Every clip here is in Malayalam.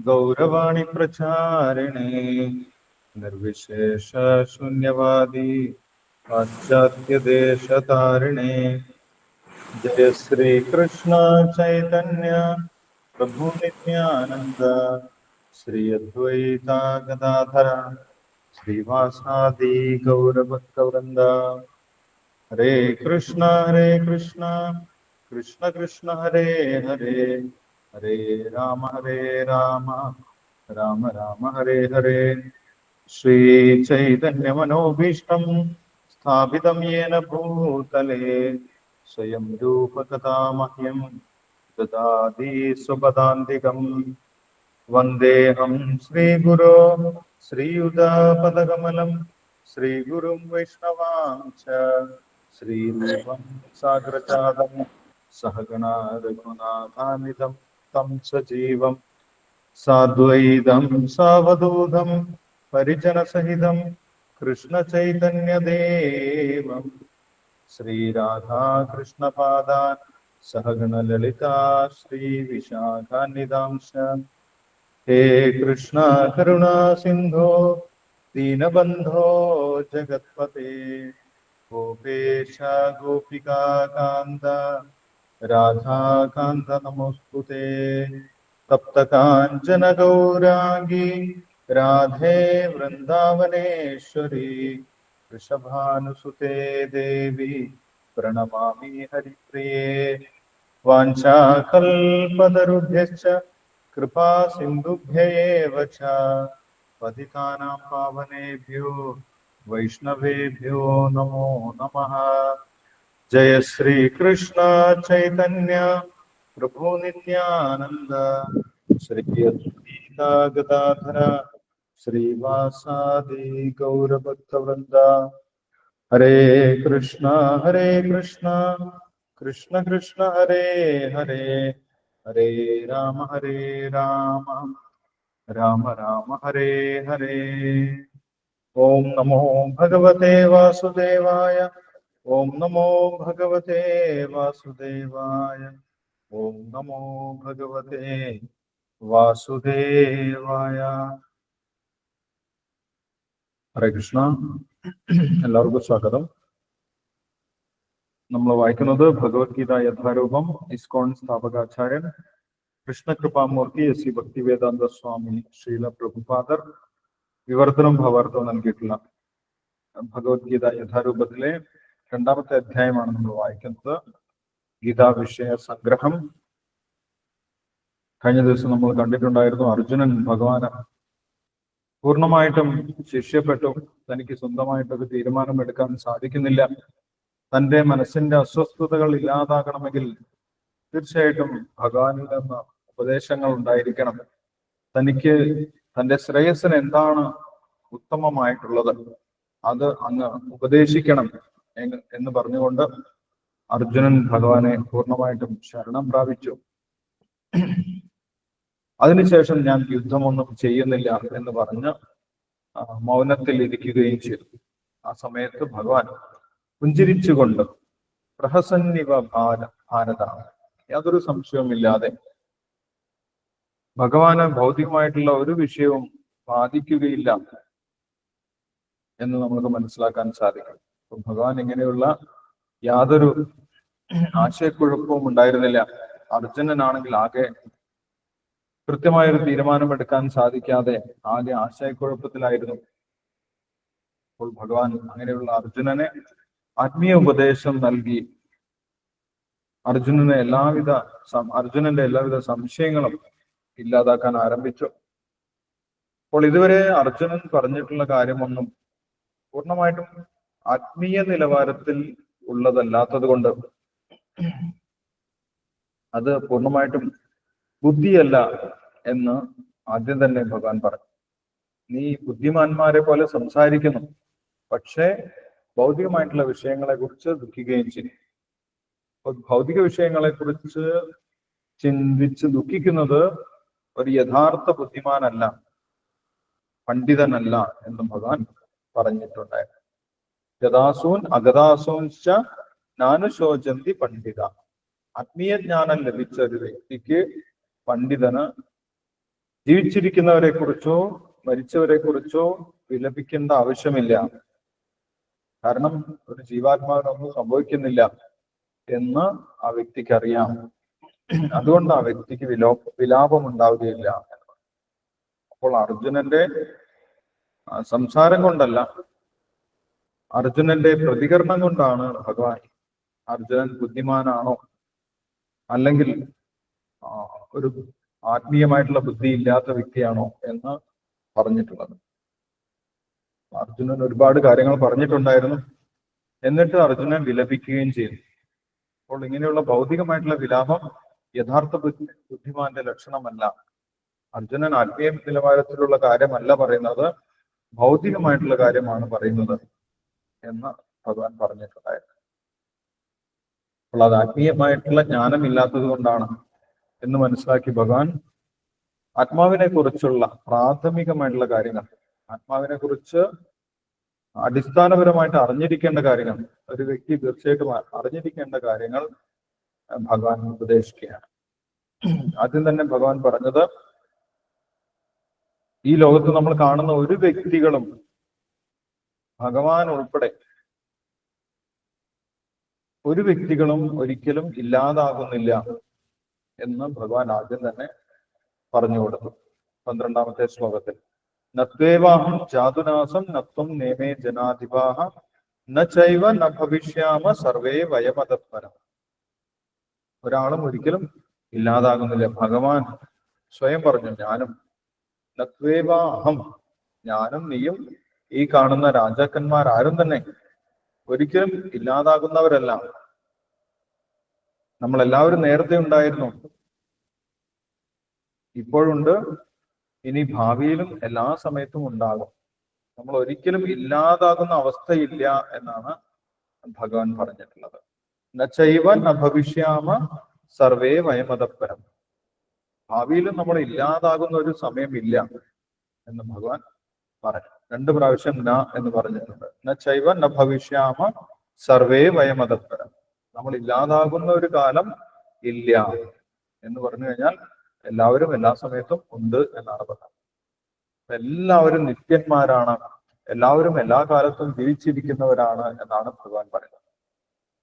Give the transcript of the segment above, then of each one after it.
गौरवाणी प्रचारिणे निर्विशेष शून्यवादी पाश्चात्य देश तारिणे जय श्री कृष्ण चैतन्य प्रभु नित्यानंद श्री अद्वैता गदाधर श्रीवासादि गौरभक्तवृंद हरे कृष्ण कृष्ण कृष्ण हरे हरे हरे राम राम राम हरे हरे श्री चैतन्य मनोभीष्टं स्थापितं येन भूतले स्वयं रूप तथा मह्यं ददाति स्वपदान्तिकं वन्देऽहं श्रीगुरो श्रीयुतापदकमलं श्रीगुरुं वैष्णवांश्च श्रीरूपं साग्रजातं सहगणा रघुनाथान्वितं तं सजीवं साद्वैतं सावधूतं परिजनसहितं कृष्णचैतन्यदेवं श्रीराधा कृष्णपादान् सहगणललिता श्रीविशाखान्वितांश्च हे कृष्ण करुणा सिन्धो दीनबन्धो जगत्पते गोपेश गोपिका कान्त राधाकान्त नमोस्तुते तप्त काञ्चन गौरांगी राधे वृन्दावनेश्वरी वृषभानुसुते देवी प्रणमामि हरिप्रिये वाञ्छाकल्पतरुभ्यश्च कृपा सिन्धुभ्यैव च पतितानां पावनेभ्यो वैष्णवेभ्यो नमो नमः। जय श्री कृष्ण चैतन्य प्रभु नित्यानंद श्री अद्वैता गदाधर श्रीवासादि गौरभक्तवृंद हरे कृष्ण कृष्ण कृष्ण हरे हरे हरे राम राम राम हरे हरे। ओम नमो भगवते वासुदेवाय ओम नमो भगवते वासुदेवाय ओम नमो भगवते വാസുദേവായ. ഹരേ കൃഷ്ണ. എല്ലാവർക്കും സ്വാഗതം. നമ്മൾ വായിക്കുന്നത് ഭഗവത്ഗീത യഥാരൂപം ഇസ്കോൺ സ്ഥാപകാചാര്യൻ കൃഷ്ണകൃപാമൂർത്തി എസ് ഭക്തിവേദാന്ത സ്വാമി ശ്രീല പ്രഭുപാദർ വിവർത്തനം ഭാവാർത്ഥം നൽകിയിട്ടുള്ള ഭഗവത്ഗീത യഥാരൂപത്തിലെ 2ാമത്തെ അധ്യായമാണ് നമ്മൾ വായിക്കുന്നത്. ഗീതാ വിഷയ സംഗ്രഹം. കഴിഞ്ഞ ദിവസം നമ്മൾ കണ്ടിട്ടുണ്ടായിരുന്നു, അർജുനൻ ഭഗവാന് പൂർണ്ണമായിട്ടും ശിഷ്യപ്പെട്ടു. തനിക്ക് സ്വന്തമായിട്ടൊരു തീരുമാനമെടുക്കാൻ സാധിക്കുന്നില്ല. തൻ്റെ മനസ്സിന്റെ അസ്വസ്ഥതകൾ ഇല്ലാതാകണമെങ്കിൽ തീർച്ചയായിട്ടും ഭഗവാനിൽ നിന്ന് ഉപദേശങ്ങൾ ഉണ്ടായിരിക്കണം. തനിക്ക് തൻ്റെ ശ്രേയസ്സിന് എന്താണ് ഉത്തമമായിട്ടുള്ളത് അത് അങ്ങ് ഉപദേശിക്കണം എന്ന് പറഞ്ഞുകൊണ്ട് അർജുനൻ ഭഗവാനെ പൂർണ്ണമായിട്ടും ശരണം പ്രാപിച്ചു. അതിനുശേഷം ഞാൻ യുദ്ധമൊന്നും ചെയ്യുന്നില്ല എന്ന് പറഞ്ഞ് മൗനത്തിൽ ഇരിക്കുകയും ചെയ്തു. ആ സമയത്ത് ഭഗവാൻ പുഞ്ചിരിച്ചുകൊണ്ട് പ്രഹസന്നിവ ഭാരത, യാതൊരു സംശയവുമില്ലാതെ ഭഗവാന് ഭൗതികമായിട്ടുള്ള ഒരു വിഷയവും ബാധിക്കുകയില്ല എന്ന് നമുക്ക് മനസ്സിലാക്കാൻ സാധിക്കും. ഭഗവാൻ ഇങ്ങനെയുള്ള യാതൊരു ആശയക്കുഴപ്പവും ഉണ്ടായിരുന്നില്ല. അർജുനനാണെങ്കിൽ ആകെ കൃത്യമായൊരു തീരുമാനമെടുക്കാൻ സാധിക്കാതെ ആകെ ആശയക്കുഴപ്പത്തിലായിരുന്നു. അപ്പോൾ ഭഗവാൻ അങ്ങനെയുള്ള അർജുനനെ ആത്മീയ ഉപദേശം നൽകി അർജുനന്റെ എല്ലാവിധ സംശയങ്ങളും ഇല്ലാതാക്കാൻ ആരംഭിച്ചു. അപ്പോൾ ഇതുവരെ അർജുനൻ പറഞ്ഞിട്ടുള്ള കാര്യമൊന്നും പൂർണ്ണമായിട്ടും ആത്മീയ നിലവാരത്തിൽ ഉള്ളതല്ലാത്തത് കൊണ്ട് അത് പൂർണ്ണമായിട്ടും ബുദ്ധിയല്ല എന്ന് ആദ്യം തന്നെ ഭഗവാൻ പറഞ്ഞു. നീ ബുദ്ധിമാന്മാരെ പോലെ സംസാരിക്കുന്നു, പക്ഷേ ഭൗതികമായിട്ടുള്ള വിഷയങ്ങളെ കുറിച്ച് ദുഃഖിക്കുകയും ചെയ്യും. ഭൗതിക വിഷയങ്ങളെ കുറിച്ച് ചിന്തിച്ച് ദുഃഖിക്കുന്നത് ഒരു യഥാർത്ഥ ബുദ്ധിമാനല്ല, പണ്ഡിതനല്ല എന്ന് ഭഗവാൻ പറഞ്ഞിട്ടുണ്ടായിരുന്നു. ഗതാസൂൻ അഗതാസൂൻശ്ച നാനുശോചന്തി പണ്ഡിത. ആത്മീയ ജ്ഞാനം ലഭിച്ച ഒരു വ്യക്തിക്ക്, പണ്ഡിതന് ജീവിച്ചിരിക്കുന്നവരെ കുറിച്ചോ മരിച്ചവരെ കുറിച്ചോ വിലപിക്കേണ്ട ആവശ്യമില്ല. കാരണം ഒരു ജീവാത്മാവിനൊന്നും സംഭവിക്കുന്നില്ല എന്ന് ആ വ്യക്തിക്ക് അറിയാം. അതുകൊണ്ട് ആ വ്യക്തിക്ക് വിലാപം ഉണ്ടാവുകയില്ല. അപ്പോൾ അർജുനന്റെ സംസാരം കൊണ്ടല്ല, അർജുനന്റെ പ്രതികരണം കൊണ്ടാണ് ഭഗവാൻ അർജുനൻ ബുദ്ധിമാനാണോ അല്ലെങ്കിൽ ഒരു ആത്മീയമായിട്ടുള്ള ബുദ്ധി ഇല്ലാത്ത വ്യക്തിയാണോ എന്ന് പറഞ്ഞിട്ടുള്ളത്. അർജുനൻ ഒരുപാട് കാര്യങ്ങൾ പറഞ്ഞിട്ടുണ്ടായിരുന്നു. എന്നിട്ട് അർജുനൻ വിലപിക്കുകയും ചെയ്തു. അപ്പോൾ ഇങ്ങനെയുള്ള ഭൗതികമായിട്ടുള്ള വിലാപം യഥാർത്ഥ ബുദ്ധിമാന്റെ ലക്ഷണമല്ല. അർജുനൻ ആത്മീയ നിലവാരത്തിലുള്ള കാര്യമല്ല പറയുന്നത്, ഭൗതികമായിട്ടുള്ള കാര്യമാണ് പറയുന്നത് എന്ന് ഭഗവാൻ പറഞ്ഞിട്ടുണ്ടായിരുന്നു. അപ്പോൾ അത് ആത്മീയമായിട്ടുള്ള ജ്ഞാനം ഇല്ലാത്തത് കൊണ്ടാണ് എന്ന് മനസ്സിലാക്കി ഭഗവാൻ ആത്മാവിനെ കുറിച്ചുള്ള പ്രാഥമികമായിട്ടുള്ള കാര്യങ്ങൾ, ആത്മാവിനെ കുറിച്ച് അടിസ്ഥാനപരമായിട്ട് അറിഞ്ഞിരിക്കേണ്ട കാര്യങ്ങൾ, ഒരു വ്യക്തി തീർച്ചയായിട്ടും അറിഞ്ഞിരിക്കേണ്ട കാര്യങ്ങൾ ഭഗവാൻ ഉപദേശിക്കുകയാണ്. ആദ്യം തന്നെ ഭഗവാൻ പറഞ്ഞത്, ഈ ലോകത്ത് നമ്മൾ കാണുന്ന ഒരു വ്യക്തികളും ഭഗവാൻ ഉൾപ്പെടെ ഒരു വ്യക്തികളും ഒരിക്കലും ഇല്ലാതാകുന്നില്ല എന്ന് ഭഗവാൻ ആദ്യം തന്നെ പറഞ്ഞു കൊടുത്തു. 12ാമത്തെ ശ്ലോകത്തിൽ, നത്വേവാഹം ജാതുനാസം നത്വം നേമേ ജനാധിപാഹ ന ചൈവ ന ഭവിഷ്യാമ സർവേ വയമതത്പരം. ഒരാളും ഒരിക്കലും ഇല്ലാതാകുന്നില്ല. ഭഗവാൻ സ്വയം പറഞ്ഞു, ഞാനും. നത്വേവാഹം, ഞാനും നീയും ഈ കാണുന്ന രാജാക്കന്മാരാരും തന്നെ ഒരിക്കലും ഇല്ലാതാകുന്നവരല്ല. നമ്മളെല്ലാവരും നേരത്തെ ഉണ്ടായിരുന്നു, ഇപ്പോഴുണ്ട്, ഇനി ഭാവിയിലും എല്ലാ സമയത്തും ഉണ്ടാകും. നമ്മൾ ഒരിക്കലും ഇല്ലാതാകുന്ന അവസ്ഥയില്ല എന്നാണ് ഭഗവാൻ പറഞ്ഞിട്ടുള്ളത്. നചൈവ ന ഭവിഷ്യാമ സർവേ വയമതപരം. ഭാവിയിലും നമ്മൾ ഇല്ലാതാകുന്ന ഒരു സമയമില്ല എന്ന് ഭഗവാൻ പറഞ്ഞു. 2 പ്രാവശ്യം ന എന്ന് പറഞ്ഞിട്ടുണ്ട്. നചൈവ ന ഭവിഷ്യാമ സർവേ വയമതപരം. നമ്മൾ ഇല്ലാതാകുന്ന ഒരു കാലം ഇല്ല എന്ന് പറഞ്ഞു കഴിഞ്ഞാൽ എല്ലാവരും എല്ലാ സമയത്തും ഉണ്ട് എന്നാണ് പറഞ്ഞത്. എല്ലാവരും നിത്യന്മാരാണ്, എല്ലാവരും എല്ലാ കാലത്തും ജീവിച്ചിരിക്കുന്നവരാണ് എന്നാണ് ഭഗവാൻ പറയുന്നത്.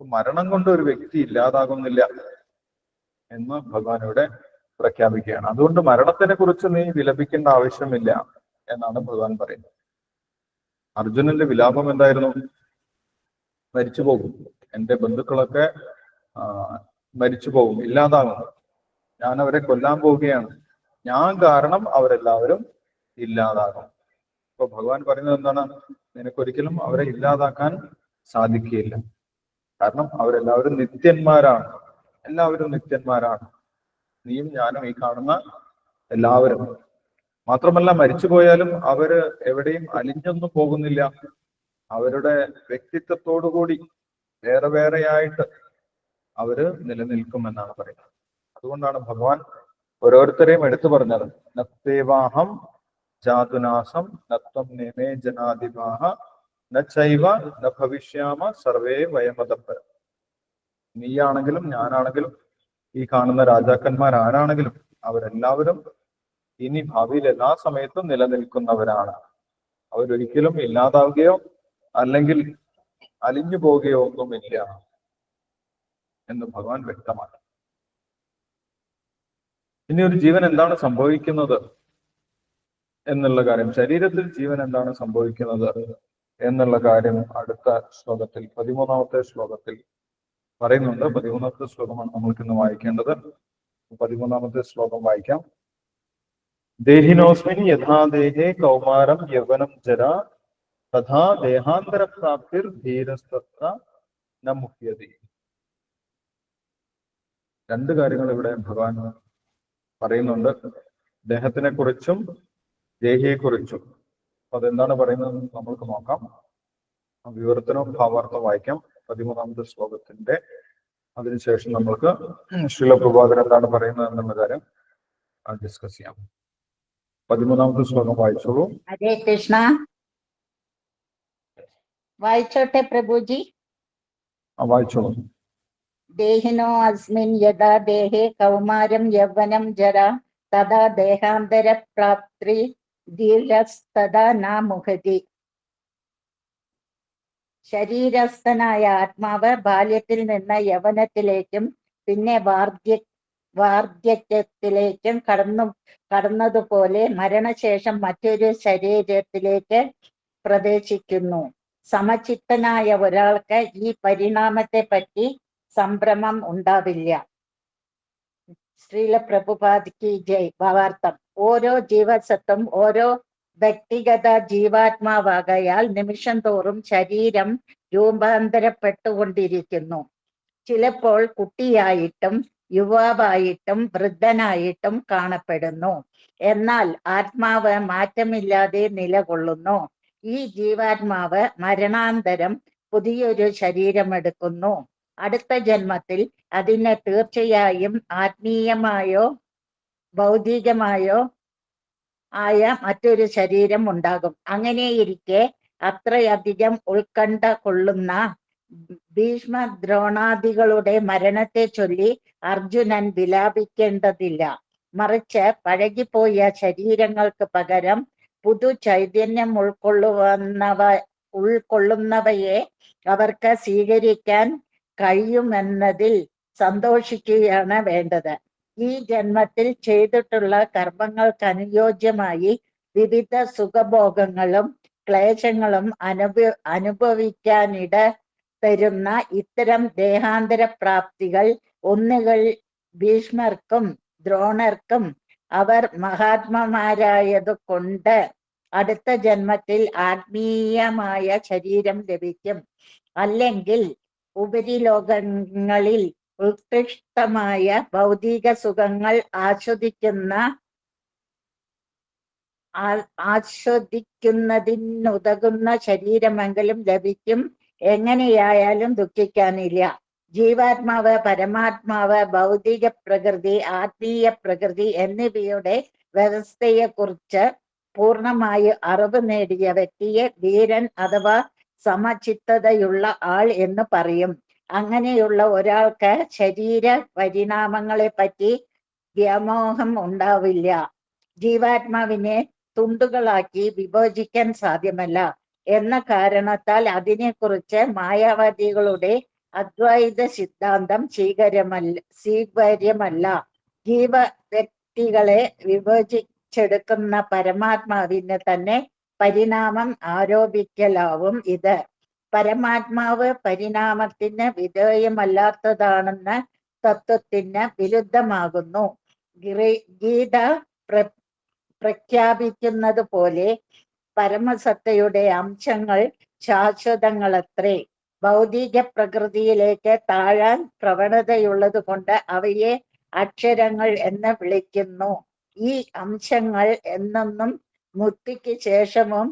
മരണം കൊണ്ട് ഒരു വ്യക്തി ഇല്ലാതാകുന്നില്ല എന്ന് ഭഗവാൻ ഇവിടെ പ്രഖ്യാപിക്കുകയാണ്. അതുകൊണ്ട് മരണത്തിനെ കുറിച്ച് നീ വിലപിക്കേണ്ട ആവശ്യമില്ല എന്നാണ് ഭഗവാൻ പറയുന്നത്. അർജുനന്റെ വിലാപം എന്തായിരുന്നു? മരിച്ചു പോകും, എന്റെ ബന്ധുക്കളൊക്കെ മരിച്ചു പോകും, ഇല്ലാതാകും, ഞാൻ അവരെ കൊല്ലാൻ പോവുകയാണ്, ഞാൻ കാരണം അവരെല്ലാവരും ഇല്ലാതാകും. ഇപ്പൊ ഭഗവാൻ പറയുന്നത് എന്താണ്? നിനക്കൊരിക്കലും അവരെ ഇല്ലാതാക്കാൻ സാധിക്കുകയില്ല. കാരണം അവരെല്ലാവരും നിത്യന്മാരാണ്, എല്ലാവരും നിത്യന്മാരാണ്, നീയും ഞാനും ഈ കാണുന്ന എല്ലാവരും. മാത്രമല്ല മരിച്ചു പോയാലും അവര് എവിടെയും അലിഞ്ഞൊന്നും പോകുന്നില്ല. അവരുടെ വ്യക്തിത്വത്തോടുകൂടി വേറെ വേറെയായിട്ട് അവര് നിലനിൽക്കുമെന്നാണ് പറയുന്നത്. അതുകൊണ്ടാണ് ഭഗവാൻ ഓരോരുത്തരെയും എടുത്തു പറഞ്ഞത്. നത്തേവാഹം ജാതുനാസം നത്വം നേമേ ജനാധിപാഹ ന ചൈവ ന ഭവിഷ്യാമ സർവേ വയമതപരം. നീയാണെങ്കിലും ഞാനാണെങ്കിലും ഈ കാണുന്ന രാജാക്കന്മാർ ആരാണെങ്കിലും അവരെല്ലാവരും ഇനി ഭാവിയിൽ എല്ലാ സമയത്തും നിലനിൽക്കുന്നവരാണ്. അവരൊരിക്കലും ഇല്ലാതാവുകയോ അല്ലെങ്കിൽ അലിഞ്ഞു പോവുകയോ ഒന്നുമില്ല എന്ന് ഭഗവാൻ വ്യക്തമാണ്. ഇനി ഒരു ജീവൻ എന്താണ് സംഭവിക്കുന്നത് എന്നുള്ള കാര്യം, ശരീരത്തിൽ ജീവൻ എന്താണ് സംഭവിക്കുന്നത് എന്നുള്ള കാര്യം അടുത്ത ശ്ലോകത്തിൽ 13ാമത്തെ ശ്ലോകത്തിൽ പറയുന്നുണ്ട്. 13ാമത്തെ ശ്ലോകമാണ് നമ്മൾക്ക് ഇന്ന് വായിക്കേണ്ടത്. 13ാമത്തെ ശ്ലോകം വായിക്കാം. ദേഹിനോസ്മിൻ യഥാ ദേഹേ കൗമാരം യൗവനം ജരാ തഥാ ദേഹാന്തര പ്രാപ്തിർ ധീരസ്തത്ര ന മുഹ്യതി. 2 കാര്യങ്ങൾ ഇവിടെ ഭഗവാൻ പറയുന്നുണ്ട്, ദേഹത്തിനെ കുറിച്ചും ദേഹിയെ കുറിച്ചും. അപ്പൊ അതെന്താണ് പറയുന്നത് നമ്മൾക്ക് നോക്കാം. വിവർത്തനവും ഭാവാർത്ഥം വായിക്കാം 13ാമത്തെ ശ്ലോകത്തിന്റെ. അതിനുശേഷം നമ്മൾക്ക് ശ്രീലപ്രഭാകരൻ എന്താണ് പറയുന്നത് എന്നുള്ള കാര്യം ഡിസ്കസ് ചെയ്യാം. 13ാമത്തെ ശ്ലോകം വായിച്ചോളൂ. ഹരേ കൃഷ്ണ. വായിച്ചോട്ടെ പ്രഭുജി? വായിച്ചോളൂ. ദേഹിനോ അസ്മിൻ യഥാ ദേഹേ കൗമാരം യൗവനം ജരാ തഥാ ദേഹാന്തര പ്രാപ്തി ധീരസ്തഥാ ന മുഹതി. ശരീരസ്ഥനായ ആത്മാവ് ബാല്യത്തിൽ നിന്ന് യൗവനത്തിലേക്കും പിന്നെ വാർദ്ധക്യത്തിലേക്കും കടന്നതുപോലെ മരണശേഷം മറ്റൊരു ശരീരത്തിലേക്ക് പ്രവേശിക്കുന്നു. സമചിത്തനായ ഒരാൾക്ക് ഈ പരിണാമത്തെ പറ്റി സംഭ്രമം ഉണ്ടാവില്ല. ശ്രീല പ്രഭുപാദ് കി ജയ്. ഭാവാർത്ഥം: ഓരോ ജീവസത്തും ഓരോ വ്യക്തിഗത ജീവാത്മാവാകയാൽ നിമിഷം തോറും ശരീരം രൂപാന്തരപ്പെട്ടുകൊണ്ടിരിക്കുന്നു. ചിലപ്പോൾ കുട്ടിയായിട്ടും യുവാവായിട്ടും വൃദ്ധനായിട്ടും കാണപ്പെടുന്നു. എന്നാൽ ആത്മാവ് മാറ്റമില്ലാതെ നിലകൊള്ളുന്നു. ഈ ജീവാത്മാവ് മരണാന്തരം പുതിയൊരു ശരീരമെടുക്കുന്നു. അടുത്ത ജന്മത്തിൽ അതിന് തീർച്ചയായും ആത്മീയമായോ ഭൗതികമായോ ആയ മറ്റൊരു ശരീരം ഉണ്ടാകും. അങ്ങനെയിരിക്കെ അത്രയധികം ഉത്കണ്ഠ കൊള്ളുന്ന ഭീഷ്മദ്രോണാദികളുടെ മരണത്തെ ചൊല്ലി അർജുനൻ വിലാപിക്കേണ്ടതില്ല. മറിച്ച് പഴകിപ്പോയ ശരീരങ്ങൾക്ക് പകരം പുതു ചൈതന്യം ഉൾക്കൊള്ളുന്നവയെ അവർക്ക് സ്വീകരിക്കാൻ കഴിയുമെന്നതിൽ സന്തോഷിക്കുകയാണ് വേണ്ടത്. ഈ ജന്മത്തിൽ ചെയ്തിട്ടുള്ള കർമ്മങ്ങൾക്ക് അനുയോജ്യമായി വിവിധ സുഖഭോഗങ്ങളും ക്ലേശങ്ങളും അനുഭവിക്കാനിട തരുന്ന ഇത്തരം ദേഹാന്തര പ്രാപ്തികൾ ഒന്നുകിൽ ഭീഷ്മർക്കും ദ്രോണർക്കും അവർ മഹാത്മാരായതുകൊണ്ട് അടുത്ത ജന്മത്തിൽ ആത്മീയമായ ശരീരം ലഭിക്കും. അല്ലെങ്കിൽ ഉപരിലോകങ്ങളിൽ ഉത്കൃഷ്ടമായ ഭൗതിക സുഖങ്ങൾ ആസ്വദിക്കുന്നതിനുതകുന്ന ശരീരമെങ്കിലും ലഭിക്കും. എങ്ങനെയായാലും ദുഃഖിക്കാനില്ല. ജീവാത്മാവ്, പരമാത്മാവ്, ഭൗതിക പ്രകൃതി, ആത്മീയ പ്രകൃതി എന്നിവയുടെ വ്യവസ്ഥയെക്കുറിച്ച് പൂർണ്ണമായി അറിവ് നേടിയ വ്യക്തിയെ ധീരൻ അഥവാ സമചിത്തതയുള്ള ആൾ എന്ന് പറയും. അങ്ങനെയുള്ള ഒരാൾക്ക് ശരീര പരിണാമങ്ങളെ പറ്റി വ്യാമോഹം ഉണ്ടാവില്ല. ജീവാത്മാവിനെ തുണ്ടുകളാക്കി വിഭജിക്കാൻ സാധ്യമല്ല എന്ന കാരണത്താൽ അതിനെക്കുറിച്ച് മായാവാദികളുടെ അദ്വൈത സിദ്ധാന്തം സ്വീകാര്യമല്ല. വ്യക്തികളെ വിഭജിച്ചെടുക്കുന്ന പരമാത്മാവിന് തന്നെ പരിണാമം ആരോപിക്കലാവും ഇത്. പരമാത്മാവ് പരിണാമത്തിന് വിധേയമല്ലാത്തതാണെന്ന തത്വത്തിന് വിരുദ്ധമാകുന്നു. ഗീത പ്രഖ്യാപിക്കുന്നത് പോലെ പരമസത്തയുടെ അംശങ്ങൾ ശാശ്വതങ്ങളത്രേ. ഭൗതിക പ്രകൃതിയിലേക്ക് താഴാൻ പ്രവണതയുള്ളത് കൊണ്ട് അവയെ അക്ഷരങ്ങൾ എന്ന് വിളിക്കുന്നു. ഈ അംശങ്ങൾ എന്നെന്നും മുക്തിക്ക് ശേഷവും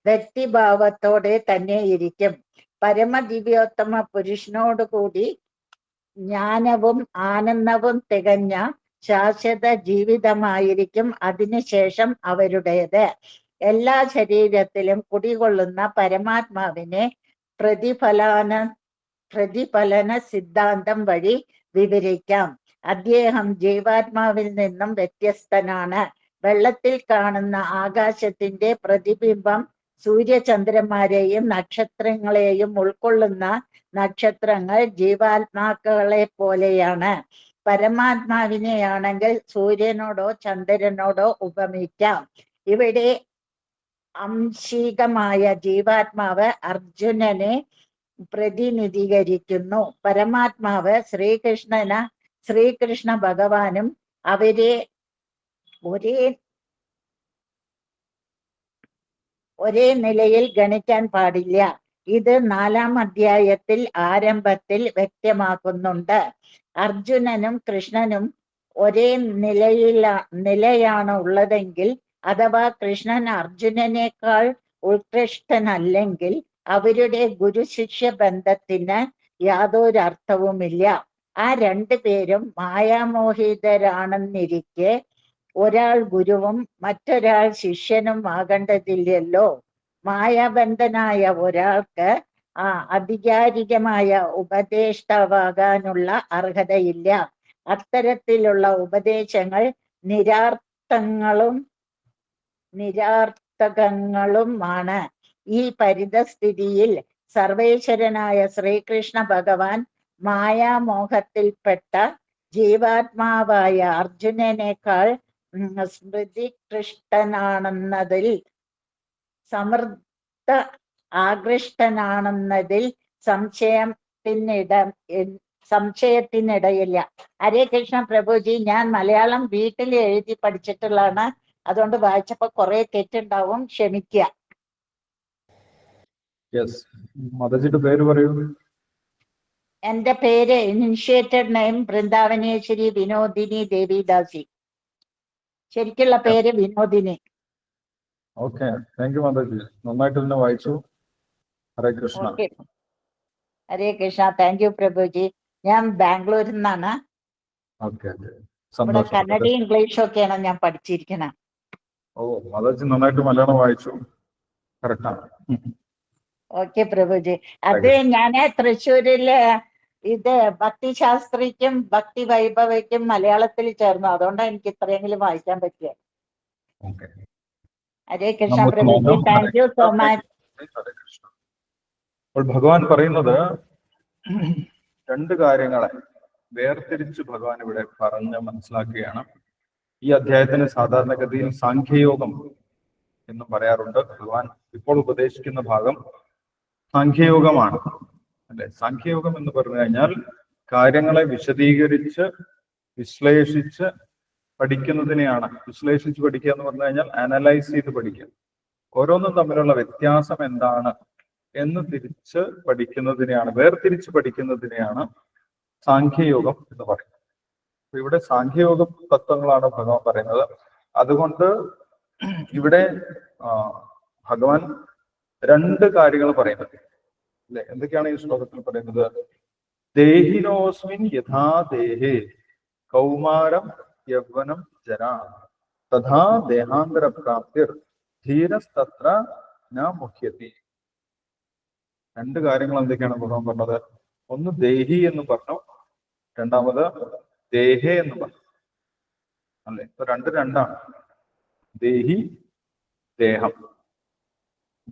വ്യക്തിഭാവത്തോടെ തന്നെ ഇരിക്കും. പരമദിവ്യോത്തമ പുരുഷനോടുകൂടി ജ്ഞാനവും ആനന്ദവും തികഞ്ഞ ശാശ്വത ജീവിതമായിരിക്കും അതിനുശേഷം അവരുടേത്. എല്ലാ ശരീരത്തിലും കുടികൊള്ളുന്ന പരമാത്മാവിനെ പ്രതിഫലന സിദ്ധാന്തം വഴി വിവരിക്കാം. അദ്ദേഹം ജീവാത്മാവിൽ നിന്നും വ്യത്യസ്തനാണ്. വെള്ളത്തിൽ കാണുന്ന ആകാശത്തിന്റെ പ്രതിബിംബം സൂര്യചന്ദ്രന്മാരെയും നക്ഷത്രങ്ങളെയും ഉൾക്കൊള്ളുന്ന നക്ഷത്രങ്ങൾ ജീവാത്മാക്കളെ പോലെയാണ്. പരമാത്മാവിനെയാണെങ്കിൽ സൂര്യനോടോ ചന്ദ്രനോടോ ഉപമിക്കാം. ഇവിടെ അംശികമായ ജീവാത്മാവ് അർജുനനെ പ്രതിനിധീകരിക്കുന്നു. പരമാത്മാവ് ശ്രീകൃഷ്ണ ഭഗവാനും അവരെ ഒരേ നിലയിൽ ഗണിക്കാൻ പാടില്ല. ഇത് 4-ാം അധ്യായത്തിൽ ആരംഭത്തിൽ വ്യക്തമാക്കുന്നുണ്ട്. അർജുനനും കൃഷ്ണനും ഒരേ നിലയാണ് ഉള്ളതെങ്കിൽ, അഥവാ കൃഷ്ണൻ അർജുനനേക്കാൾ ഉത്കൃഷ്ടനല്ലെങ്കിൽ അവരുടെ ഗുരുശിഷ്യ ബന്ധത്തിന് യാതൊരു അർത്ഥവുമില്ല. ആ രണ്ടുപേരും മായാമോഹിതരാണെന്നിരിക്കെ ഒരാൾ ഗുരുവും മറ്റൊരാൾ ശിഷ്യനും ആകേണ്ടതില്ലല്ലോ. മായാബന്ധനായ ഒരാൾക്ക് ആധികാരികമായ ഉപദേഷ്ടാവാകാനുള്ള അർഹതയില്ല. അത്തരത്തിലുള്ള ഉപദേശങ്ങൾ നിരർത്ഥങ്ങളും നിരർത്ഥകങ്ങളുമാണ്. ഈ പരിതസ്ഥിതിയിൽ സർവേശ്വരനായ ശ്രീകൃഷ്ണ ഭഗവാൻ മായാമോഹത്തിൽപ്പെട്ട ജീവാത്മാവായ അർജുനനേക്കാൾ സ്മൃതികൃഷ്ടനാണെന്നതിൽ സമൃദ്ധ ആകൃഷ്ടനാണെന്നതിൽ സംശയത്തിനിടയില്ല. ഹരേ കൃഷ്ണ പ്രഭുജി, ഞാൻ മലയാളം വീട്ടിൽ എഴുതി പഠിച്ചിട്ടുള്ളതാണ്. അതുകൊണ്ട് വായിച്ചപ്പോ കുറെ തെറ്റുണ്ടാവും, ക്ഷമിക്കുക. യെസ്, മാതാജിയുടെ പേര് പറയൂ. എന്റെ പേര് ഇനിഷ്യേറ്റഡ് നെയിം വൃന്ദാവനേശ്വരി വിനോദിനി ദേവിദാസി. ശരിക്കുള്ള പേര് Vinodini. Okay, thank you Mataji, നന്നായിട്ട് തന്നെ വായിച്ചു. ഹരേ കൃഷ്ണ. ഹരേ കൃഷ്ണ. Thank you പ്രഭുജി. ഞാൻ ബാംഗ്ലൂരിൽ നിന്നാണ്. ഇവിടെ കന്നഡ ഇംഗ്ലീഷും ഒക്കെയാണ് ഞാൻ പഠിച്ചിരിക്കുന്നത്. ഓ, മാതാജി നന്നായിട്ട് മലയാളം വായിച്ചു. കറക്റ്റാണ്. ഓക്കെ പ്രഭുജി. അത് ഞാന് തൃശ്ശൂരില് ഇത് ഭക്തിശാസ്ത്രിക്കും ഭക്തി വൈഭവയ്ക്കും മലയാളത്തിൽ ചേർന്നു. അതുകൊണ്ടാണ് എനിക്ക് ഇത്രയെങ്കിലും വായിക്കാൻ പറ്റിയത്. ഹരേ Krishna പ്രഭുജി, thank you so much. അപ്പോൾ ഭഗവാൻ പറയുന്നത് രണ്ട് കാര്യങ്ങളെ വേർതിരിച്ച് ഭഗവാൻ ഇവിടെ പറഞ്ഞ് മനസ്സിലാക്കുകയാണ്. ഈ അധ്യായത്തിന് സാധാരണഗതിയിൽ സാഖ്യയോഗം എന്ന് പറയാറുണ്ട്. ഭഗവാൻ ഇപ്പോൾ ഉപദേശിക്കുന്ന ഭാഗം സാഖ്യയോഗമാണ്, അല്ലെ? സാഖ്യയോഗം എന്ന് പറഞ്ഞു കഴിഞ്ഞാൽ കാര്യങ്ങളെ വിശദീകരിച്ച് വിശ്ലേഷിച്ച് പഠിക്കുന്നതിനെയാണ്. വിശ്ലേഷിച്ച് പഠിക്കുക എന്ന് പറഞ്ഞു കഴിഞ്ഞാൽ അനലൈസ് ചെയ്ത് പഠിക്കുക. ഓരോന്നും തമ്മിലുള്ള വ്യത്യാസം എന്താണ് എന്ന് തിരിച്ച് പഠിക്കുന്നതിനെയാണ്, വേർതിരിച്ച് പഠിക്കുന്നതിനെയാണ് സാഖ്യയോഗം എന്ന് പറയുന്നത്. അപ്പൊ ഇവിടെ സാഖ്യയോഗ തത്വങ്ങളാണ് ഭഗവാൻ പറയുന്നത്. അതുകൊണ്ട് ഇവിടെ ഭഗവാൻ രണ്ട് കാര്യങ്ങൾ പറയുന്നത്, അല്ലെ? എന്തൊക്കെയാണ് ഈ ശ്ലോകത്തിൽ പറയുന്നത്? ദേഹിനോസ്മിൻ യഥാ ദേഹേ കൗമാരം യൗവനം ജരാ തഥാ ദേഹാന്തര പ്രാപ്തിർ ധീരസ്തത്ര ന മുഹ്യതി. രണ്ട് കാര്യങ്ങൾ എന്തൊക്കെയാണ് ഭഗവാൻ പറഞ്ഞത്? ഒന്ന് ദേഹി എന്ന് പറഞ്ഞു, രണ്ടാമത് ദേഹേ എന്ന് പറഞ്ഞു, അല്ലെ? ഇപ്പൊ രണ്ടാണ്. ദേഹി, ദേഹം.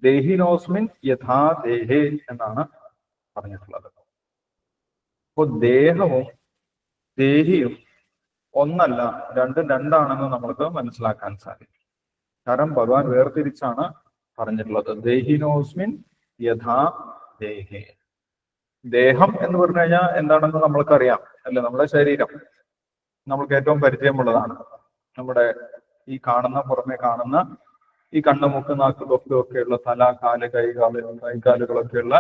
ദേഹിനോസ്മിൻ യഥാ ദേഹേ എന്നാണ് പറഞ്ഞിട്ടുള്ളത്. അപ്പൊ ദേഹവും ദേഹിയും ഒന്നല്ല, രണ്ടാണെന്ന് നമ്മൾക്ക് മനസ്സിലാക്കാൻ സാധിക്കും. കാരണം ഭഗവാൻ വേർതിരിച്ചാണ് പറഞ്ഞിട്ടുള്ളത്. ദേഹിനോസ്മിൻ യഥാ ദേഹേ. ദേഹം എന്ന് പറഞ്ഞു കഴിഞ്ഞാൽ എന്താണെന്ന് നമ്മൾക്കറിയാം, അല്ലെ? നമ്മുടെ ശരീരം നമ്മൾക്ക് ഏറ്റവും പരിചയമുള്ളതാണ്. നമ്മുടെ ഈ കാണുന്ന, പുറമെ കാണുന്ന ഈ കണ്ണ്, മൂക്ക്, നാക്ക്, തൊക്ക് ഒക്കെയുള്ള തല, കാല്, കൈകാലുകളൊക്കെയുള്ള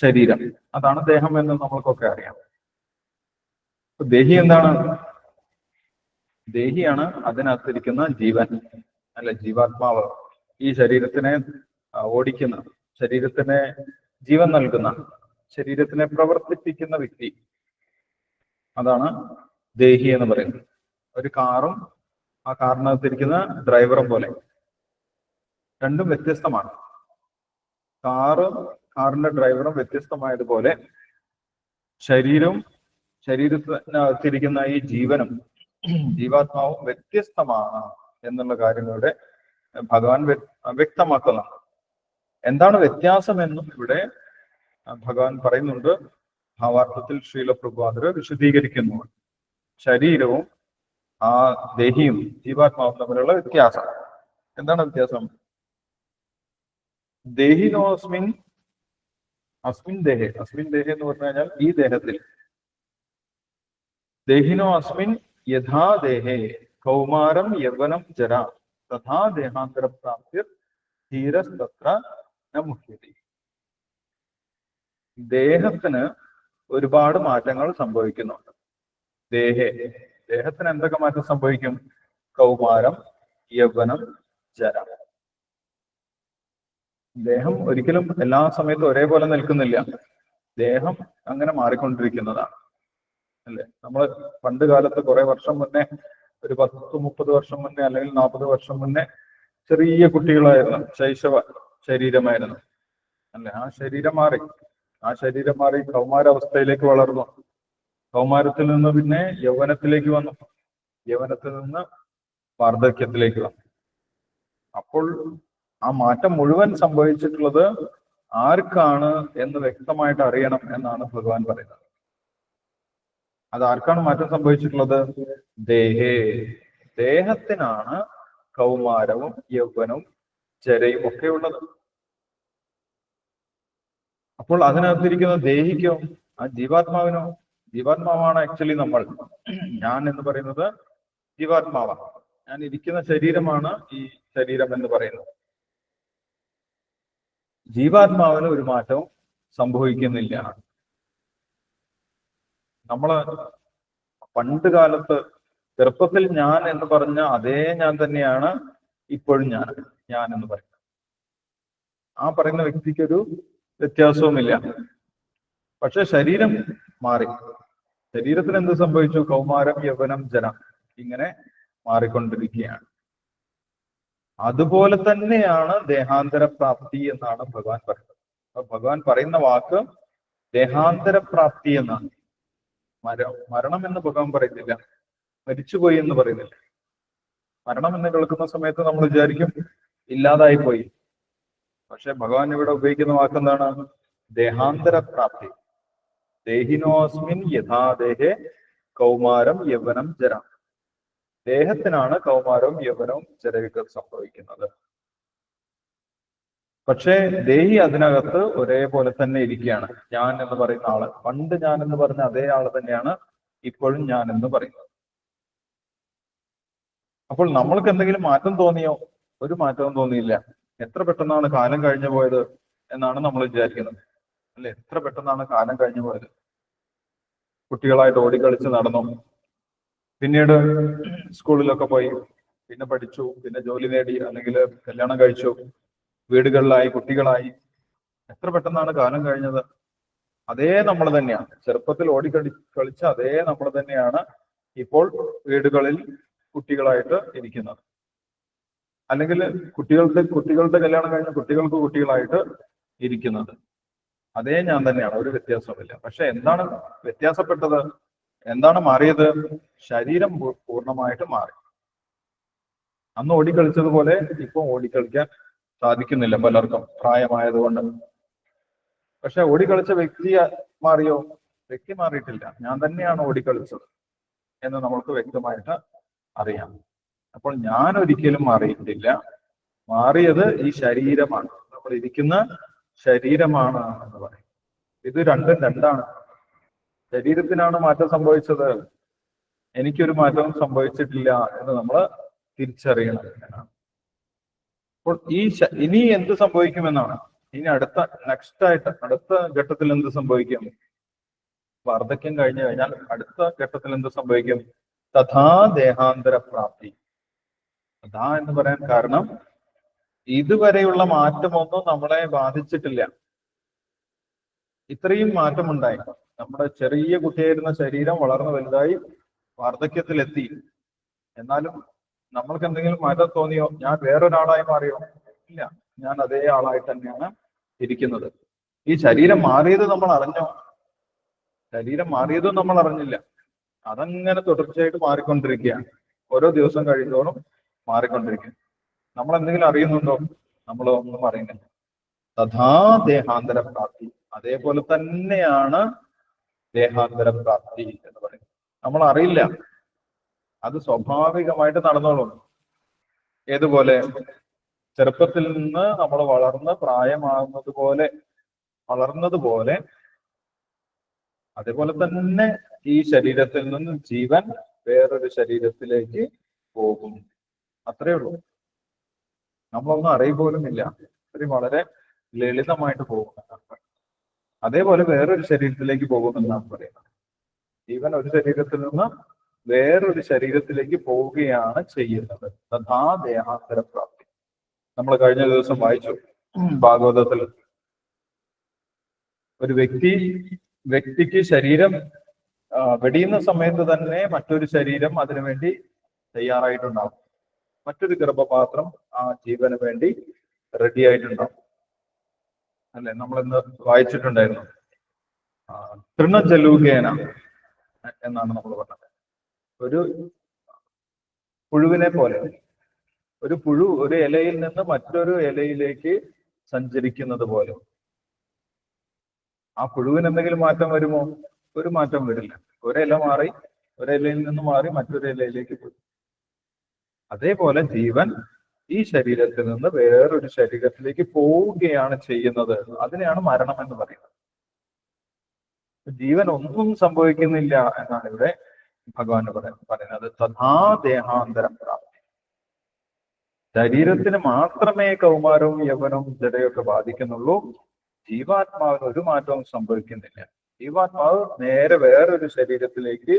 ശരീരം, അതാണ് ദേഹം എന്ന് നമ്മൾക്കൊക്കെ അറിയാം. ദേഹി എന്താണ്? ദേഹിയാണ് അതിനകത്തിരിക്കുന്ന ജീവൻ, അല്ലെ? ജീവാത്മാവ്, ഈ ശരീരത്തിനെ ഓടിക്കുന്ന, ശരീരത്തിനെ ജീവൻ നൽകുന്ന, ശരീരത്തിനെ പ്രവർത്തിപ്പിക്കുന്ന വ്യക്തി, അതാണ് ദേഹി എന്ന് പറയുന്നത്. ഒരു കാറും ആ കാറിനകത്തിരിക്കുന്ന ഡ്രൈവറും പോലെ രണ്ടും വ്യത്യസ്തമാണ്. കാറിന്റെ ഡ്രൈവറും വ്യത്യസ്തമായതുപോലെ ശരീരത്തിനകത്തിരിക്കുന്ന ഈ ജീവനും ജീവാത്മാവും വ്യത്യസ്തമാണ് എന്നുള്ള കാര്യങ്ങളുടെ ഭഗവാൻ വ്യക്തമാക്കുന്നതാണ്. എന്താണ് വ്യത്യാസമെന്നും ഇവിടെ ഭഗവാൻ പറയുന്നുണ്ട്. ഭാവാർത്ഥത്തിൽ ശ്രീല പ്രഭുപാദർ വിശദീകരിക്കുന്നു. ശരീരവും ആ ദേഹിയും ജീവാത്മാവും തമ്മിലുള്ള വ്യത്യാസം എന്താണ്? വ്യത്യാസം ദേഹിനോസ്മിൻ അസ്മിൻ ദേഹേ. അസ്മിൻ ദേഹേ എന്ന് പറഞ്ഞു കഴിഞ്ഞാൽ ഈ ദേഹത്തിൽ. ദേഹിനോ അസ്മിൻ യഥാ ദേഹേ കൗമാരം യൗവനം ജരാ തഥാ ദേഹാന്തര പ്രാപ്തിർ ധീരസ്തത്ര ന മുഹ്യതി. ദേഹത്തിന് ഒരുപാട് മാറ്റങ്ങൾ സംഭവിക്കുന്നുണ്ട്. ദേഹത്തിന് എന്തൊക്കെ മാറ്റം സംഭവിക്കും? കൗമാരം, യൗവനം, ജര. ദേഹം ഒരിക്കലും എല്ലാ സമയത്തും ഒരേപോലെ നിൽക്കുന്നില്ല. ദേഹം അങ്ങനെ മാറിക്കൊണ്ടിരിക്കുന്നതാണ്, അല്ലെ? നമ്മൾ പണ്ട് കാലത്ത് കുറെ വർഷം മുന്നേ, ഒരു 10-30 വർഷം മുന്നേ, അല്ലെങ്കിൽ 40 വർഷം മുന്നേ ചെറിയ കുട്ടികളായിരുന്നു, ശൈശവ ശരീരമായിരുന്നു, അല്ലെ? ആ ശരീരം മാറി കൗമാരാവസ്ഥയിലേക്ക് വളർന്നു. കൗമാരത്തിൽ നിന്ന് പിന്നെ യൗവനത്തിലേക്ക് വന്നു. യൗവനത്തിൽ നിന്ന് വാർദ്ധക്യത്തിലേക്ക് വന്നു. അപ്പോൾ ആ മാറ്റം മുഴുവൻ സംഭവിച്ചിട്ടുള്ളത് ആർക്കാണ് എന്ന് വ്യക്തമായിട്ട് അറിയണം എന്നാണ് ഭഗവാൻ പറയുന്നത്. അത് ആർക്കാണ് മാറ്റം സംഭവിച്ചിട്ടുള്ളത്? ദേഹത്തിനാണ് കൗമാരവും യൗവനവും ജരയും ഒക്കെ ഉള്ളത്. അപ്പോൾ അതിനകത്തിരിക്കുന്ന ദേഹിക്കോ, ആ ജീവാത്മാവിനോ? ജീവാത്മാവാണ് ആക്ച്വലി നമ്മൾ. ഞാൻ എന്ന് പറയുന്നത് ജീവാത്മാവാണ്. ഞാൻ ഇരിക്കുന്ന ശരീരമാണ് ഈ ശരീരം എന്ന് പറയുന്നത്. ജീവാത്മാവിന് ഒരു മാറ്റവും സംഭവിക്കുന്നില്ല. നമ്മള് പണ്ട് കാലത്ത് ചെറുപ്പത്തിൽ ഞാൻ എന്ന് പറഞ്ഞ അതേ ഞാൻ തന്നെയാണ് ഇപ്പോഴും ഞാൻ എന്ന് പറയുന്നത്. ആ പറയുന്ന വ്യക്തിക്കൊരു വ്യത്യാസവുമില്ല. പക്ഷെ ശരീരം മാറി. ശരീരത്തിന് എന്ത് സംഭവിച്ചു? കൗമാരം, യൗവനം, ജനം ഇങ്ങനെ മാറിക്കൊണ്ടിരിക്കുകയാണ്. അതുപോലെ തന്നെയാണ് ദേഹാന്തര പ്രാപ്തി എന്നാണ് ഭഗവാൻ പറയുന്നത്. അപ്പൊ ഭഗവാൻ പറയുന്ന വാക്ക് ദേഹാന്തര പ്രാപ്തി എന്നാണ്. മരണം എന്ന് ഭഗവാൻ പറയുന്നില്ല, മരിച്ചുപോയി എന്ന് പറയുന്നില്ല. മരണം എന്ന് കേൾക്കുന്ന സമയത്ത് നമ്മൾ വിചാരിക്കും ഇല്ലാതായി പോയി. പക്ഷെ ഭഗവാൻ ഇവിടെ ഉപയോഗിക്കുന്ന വാക്ക് എന്താണ്? ദേഹാന്തര പ്രാപ്തി. ദേഹിനോസ്മിൻ യഥാദേഹേ കൗമാരം യൗവനം ജര. ദേഹത്തിനാണ് കൗമാരവും യൗവനവും ജരയൊക്കെ സംഭവിക്കുന്നത്. പക്ഷേ ദേഹി അതിനകത്ത് ഒരേപോലെ തന്നെ ഇരിക്കുകയാണ്. ഞാൻ എന്ന് പറയുന്ന ആള്, പണ്ട് ഞാൻ എന്ന് പറഞ്ഞ അതേ ആള് തന്നെയാണ് ഇപ്പോഴും ഞാൻ എന്ന് പറയുന്നത്. അപ്പോൾ നമ്മൾക്ക് എന്തെങ്കിലും മാറ്റം തോന്നിയോ? ഒരു മാറ്റവും തോന്നിയില്ല. എത്ര പെട്ടെന്നാണ് കാലം കഴിഞ്ഞു പോയത് എന്നാണ് നമ്മൾ വിചാരിക്കുന്നത്, അല്ലെ? എത്ര പെട്ടെന്നാണ് കാലം കഴിഞ്ഞു പോയത്. കുട്ടികളായിട്ട് ഓടിക്കളിച്ച് നടന്നു, പിന്നീട് സ്കൂളിലൊക്കെ പോയി, പിന്നെ പഠിച്ചു, പിന്നെ ജോലി നേടി, അല്ലെങ്കിൽ കല്യാണം കഴിച്ചു, വീടുകളിലായി, കുട്ടികളായി. എത്ര പെട്ടെന്നാണ് കാലം കഴിഞ്ഞത്. അതേ നമ്മൾ തന്നെയാണ് ചെറുപ്പത്തിൽ കളിച്ച അതേ നമ്മൾ തന്നെയാണ് ഇപ്പോൾ വീടുകളിൽ കുട്ടികളായിട്ട് ഇരിക്കുന്നത്. അല്ലെങ്കിൽ കുട്ടികളുടെ കല്യാണം കഴിഞ്ഞ കുട്ടികൾക്ക് കുട്ടികളായിട്ട് ഇരിക്കുന്നത്. അതേ ഞാൻ തന്നെയാണ്, ഒരു വ്യത്യാസമില്ല. പക്ഷെ എന്താണ് വ്യത്യാസപ്പെട്ടത്? എന്താണ് മാറിയത്? ശരീരം പൂർണ്ണമായിട്ട് മാറി. അന്ന് ഓടിക്കളിച്ചതുപോലെ ഇപ്പൊ ഓടിക്കളിക്കാൻ സാധിക്കുന്നില്ല പലർക്കും, പ്രായമായതുകൊണ്ട്. പക്ഷെ ഓടിക്കളിച്ച വ്യക്തി മാറിയോ? വ്യക്തി മാറിയിട്ടില്ല. ഞാൻ തന്നെയാണ് ഓടിക്കളിച്ചത് എന്ന് നമ്മൾക്ക് വ്യക്തമായിട്ട് അറിയാം. അപ്പോൾ ഞാൻ ഒരിക്കലും മാറിയിട്ടില്ല. മാറിയത് ഈ ശരീരമാണ്, നമ്മൾ ഇരിക്കുന്ന ശരീരമാണ് എന്ന് പറയും. ഇത് രണ്ടും രണ്ടാണ്. ശരീരത്തിനാണ് മാറ്റം സംഭവിച്ചത്, എനിക്കൊരു മാറ്റവും സംഭവിച്ചിട്ടില്ല എന്ന് നമ്മൾ തിരിച്ചറിയണം. അപ്പോൾ ഇനി എന്ത് സംഭവിക്കുമെന്നാണ്. ഇനി അടുത്ത ഘട്ടത്തിൽ എന്ത് സംഭവിക്കും? വാർദ്ധക്യം കഴിഞ്ഞു കഴിഞ്ഞാൽ അടുത്ത ഘട്ടത്തിൽ എന്ത് സംഭവിക്കും? തഥാ ദേഹാന്തര പ്രാപ്തി. തഥാ എന്ന് പറയാൻ കാരണം ഇതുവരെയുള്ള മാറ്റമൊന്നും നമ്മളെ ബാധിച്ചിട്ടില്ല. ഇത്രയും മാറ്റമുണ്ടായി. നമ്മുടെ ചെറിയ കുട്ടിയായിരുന്ന ശരീരം വളർന്നു വലുതായി വാർദ്ധക്യത്തിലെത്തി. എന്നാലും നമ്മൾക്ക് എന്തെങ്കിലും മാറ്റം തോന്നിയോ? ഞാൻ വേറൊരാളായി മാറിയോ? ഇല്ല, ഞാൻ അതേ ആളായിട്ട് തന്നെയാണ് ഇരിക്കുന്നത്. ഈ ശരീരം മാറിയത് നമ്മൾ അറിഞ്ഞോ? ശരീരം മാറിയതും നമ്മൾ അറിഞ്ഞില്ല. അതങ്ങനെ തുടർച്ചയായിട്ട് മാറിക്കൊണ്ടിരിക്കുകയാണ്. ഓരോ ദിവസം കഴിയുന്നതോറും മാറിക്കൊണ്ടിരിക്കുക. നമ്മൾ എന്തെങ്കിലും അറിയുന്നുണ്ടോ? നമ്മൾ ഒന്നും അറിയുന്നില്ല. തഥാ ദേഹാന്തര പ്രാപ്തി. അതേപോലെ തന്നെയാണ് ദേഹാന്തര പ്രാപ്തി എന്ന് പറയുന്നത്. നമ്മൾ അറിയില്ല, അത് സ്വാഭാവികമായിട്ട് നടന്നോളും. ഏതുപോലെ? ചെറുപ്പത്തിൽ നിന്ന് നമ്മൾ വളർന്നതുപോലെ അതേപോലെ തന്നെ ഈ ശരീരത്തിൽ നിന്ന് ജീവൻ വേറൊരു ശരീരത്തിലേക്ക് പോകും. അത്രയേ ഉള്ളൂ. നമ്മളൊന്നും അറിയുപോലും ഇല്ല. വളരെ ലളിതമായിട്ട് പോകുമെന്നാണ്. അതേപോലെ വേറൊരു ശരീരത്തിലേക്ക് പോകുമെന്നാണ് പറയുന്നത്. ജീവൻ ഒരു ശരീരത്തിൽ നിന്ന് വേറൊരു ശരീരത്തിലേക്ക് പോവുകയാണ് ചെയ്യുന്നത്. തഥാ ദേഹാന്തര പ്രാപ്തി. നമ്മൾ കഴിഞ്ഞ ദിവസം വായിച്ചു ഭാഗവതത്തിൽ. ഒരു വ്യക്തിക്ക് ശരീരം വെടിയുന്ന സമയത്ത് തന്നെ മറ്റൊരു ശരീരം അതിനുവേണ്ടി തയ്യാറായിട്ടുണ്ടാവും. മറ്റൊരു ഗർഭപാത്രം ആ ജീവന് വേണ്ടി റെഡി ആയിട്ടുണ്ടാവും, അല്ലെ? നമ്മളിന്ന് വായിച്ചിട്ടുണ്ടായിരുന്നു. തൃണജലൂകേന എന്നാണ് നമ്മൾ പറഞ്ഞത്. ഒരു പുഴുവിനെ പോലെ. ഒരു പുഴു ഒരു ഇലയിൽ നിന്ന് മറ്റൊരു ഇലയിലേക്ക് സഞ്ചരിക്കുന്നത് പോലെ. ആ പുഴുവിന് എന്തെങ്കിലും മാറ്റം വരുമോ? ഒരു മാറ്റം വരില്ല. ഒരില മാറി ഒരിലയിൽ നിന്ന് മാറി മറ്റൊരു ഇലയിലേക്ക് പോയി. അതേപോലെ ജീവൻ ഈ ശരീരത്തിൽ നിന്ന് വേറൊരു ശരീരത്തിലേക്ക് പോവുകയാണ് ചെയ്യുന്നത്. അതിനെയാണ് മരണം എന്ന് പറയുന്നത്. ജീവൻ ഒന്നും സംഭവിക്കുന്നില്ല എന്നാണ് ഇവിടെ ഭഗവാൻ പറയുന്നത്. തഥാ ദേഹാന്തരം പ്രാപ്തി. ശരീരത്തിന് മാത്രമേ കൗമാരവും യൗവനവും ജഡയൊക്കെ ബാധിക്കുന്നുള്ളൂ. ജീവാത്മാവിന് ഒരു മാറ്റവും സംഭവിക്കുന്നില്ല. ജീവാത്മാവ് നേരെ വേറൊരു ശരീരത്തിലേക്ക്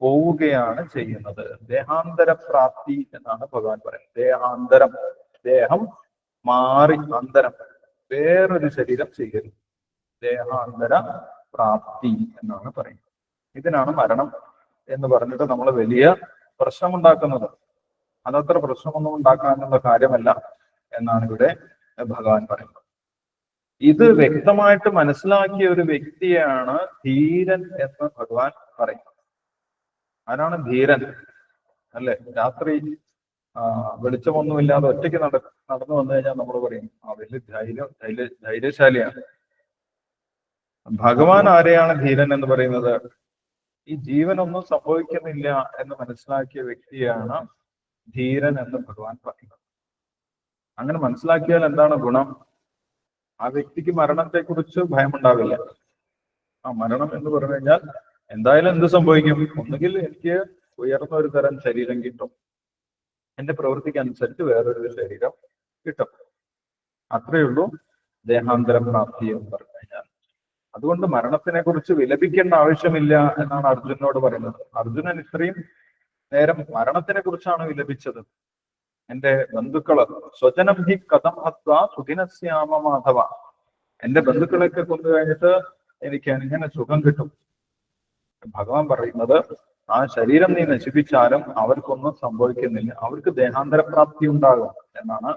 പോവുകയാണ് ചെയ്യുന്നത്. ദേഹാന്തര പ്രാപ്തി എന്നാണ് ഭഗവാൻ പറയുന്നത്. ദേഹാന്തരം, ദേഹം മാറി, അന്തരം വേറൊരു ശരീരം സ്വീകരിക്കും. ദേഹാന്തര പ്രാപ്തി എന്നാണ് പറയുന്നത്. ഇതിനാണ് മരണം എന്ന് പറഞ്ഞിട്ട് നമ്മൾ വലിയ പ്രശ്നമുണ്ടാക്കുന്നത്. അതത്ര പ്രശ്നമൊന്നും ഉണ്ടാക്കാനുള്ള കാര്യമല്ല എന്നാണ് ഇവിടെ ഭഗവാൻ പറയുന്നത്. ഇത് വ്യക്തമായിട്ട് മനസ്സിലാക്കിയ ഒരു വ്യക്തിയാണ് ധീരൻ എന്ന് ഭഗവാൻ പറയുന്നത്. ആരാണ് ധീരൻ? അല്ലെ, രാത്രി വെളിച്ചമൊന്നുമില്ലാതെ ഒറ്റയ്ക്ക് നടന്നു വന്നു കഴിഞ്ഞാൽ നമ്മൾ പറയും വലിയ ധൈര്യശാലിയാണ്. ഭഗവാൻ ആരെയാണ് ധീരൻ എന്ന് പറയുന്നത്? ഈ ജീവനൊന്നും സംഭവിക്കുന്നില്ല എന്ന് മനസ്സിലാക്കിയ വ്യക്തിയാണ് ധീരൻ എന്ന് ഭഗവാൻ പറയുന്നത്. അങ്ങനെ മനസ്സിലാക്കിയാൽ എന്താണ് ഗുണം? ആ വ്യക്തിക്ക് മരണത്തെക്കുറിച്ച് ഭയമുണ്ടാവില്ല. ആ മരണം എന്ന് പറഞ്ഞു കഴിഞ്ഞാൽ എന്തായാലും എന്ത് സംഭവിക്കും? ഒന്നുകിൽ എനിക്ക് ഉയർന്ന ഒരു തരം ശരീരം കിട്ടും, എന്റെ പ്രവൃത്തിക്ക് അനുസരിച്ച് വേറൊരു ശരീരം കിട്ടും. അത്രയേ ഉള്ളൂ ദേഹാന്തര പ്രാപ്തി എന്ന് പറഞ്ഞു കഴിഞ്ഞാൽ. അതുകൊണ്ട് മരണത്തിനെ കുറിച്ച് വിലപിക്കേണ്ട ആവശ്യമില്ല എന്നാണ് അർജുനോട് പറയുന്നത്. അർജുനൻ ഇത്രയും നേരം മരണത്തിനെ കുറിച്ചാണ് വിലപിച്ചത്. എന്റെ ബന്ധുക്കള് സ്വജനം ഹി കഥം ഹത്വ സുഖിനസ്യാമ മാധവ. എന്റെ ബന്ധുക്കളൊക്കെ കൊന്നു കഴിഞ്ഞിട്ട് എനിക്ക് എങ്ങനെ സുഖം കിട്ടും? ഭഗവാൻ പറയുന്നത് ആ ശരീരം നീ നശിപ്പിച്ചാലും അവർക്കൊന്നും സംഭവിക്കുന്നില്ല, അവർക്ക് ദേഹാന്തരപ്രാപ്തി ഉണ്ടാകും എന്നാണ്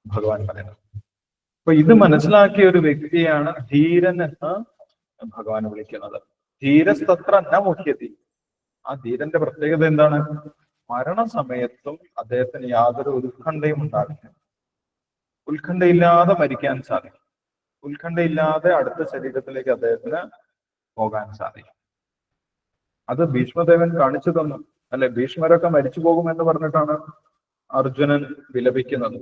ഭഗവാൻ പറയുന്നത്. അപ്പൊ ഇത് മനസ്സിലാക്കിയ ഒരു വ്യക്തിയാണ് ധീരൻ എന്ന് ഭഗവാൻ വിളിക്കുന്നത്. ധീരസ്തത്ര ന മുഹ്യതി. ആ ധീരന്റെ പ്രത്യേകത എന്താണ്? മരണസമയത്തും അദ്ദേഹത്തിന് യാതൊരു ഉത്കണ്ഠയും ഉണ്ടാകില്ല. ഉത്കണ്ഠയില്ലാതെ മരിക്കാൻ സാധിക്കും. ഉത്കണ്ഠയില്ലാതെ അടുത്ത ശരീരത്തിലേക്ക് അദ്ദേഹത്തിന് പോകാൻ സാധിക്കും. അത് ഭീഷ്മദേവൻ കാണിച്ചു തന്നു. അല്ലെ, ഭീഷ്മരൊക്കെ മരിച്ചു പോകുമെന്ന് പറഞ്ഞിട്ടാണ് അർജുനൻ വിലപിക്കുന്നത്.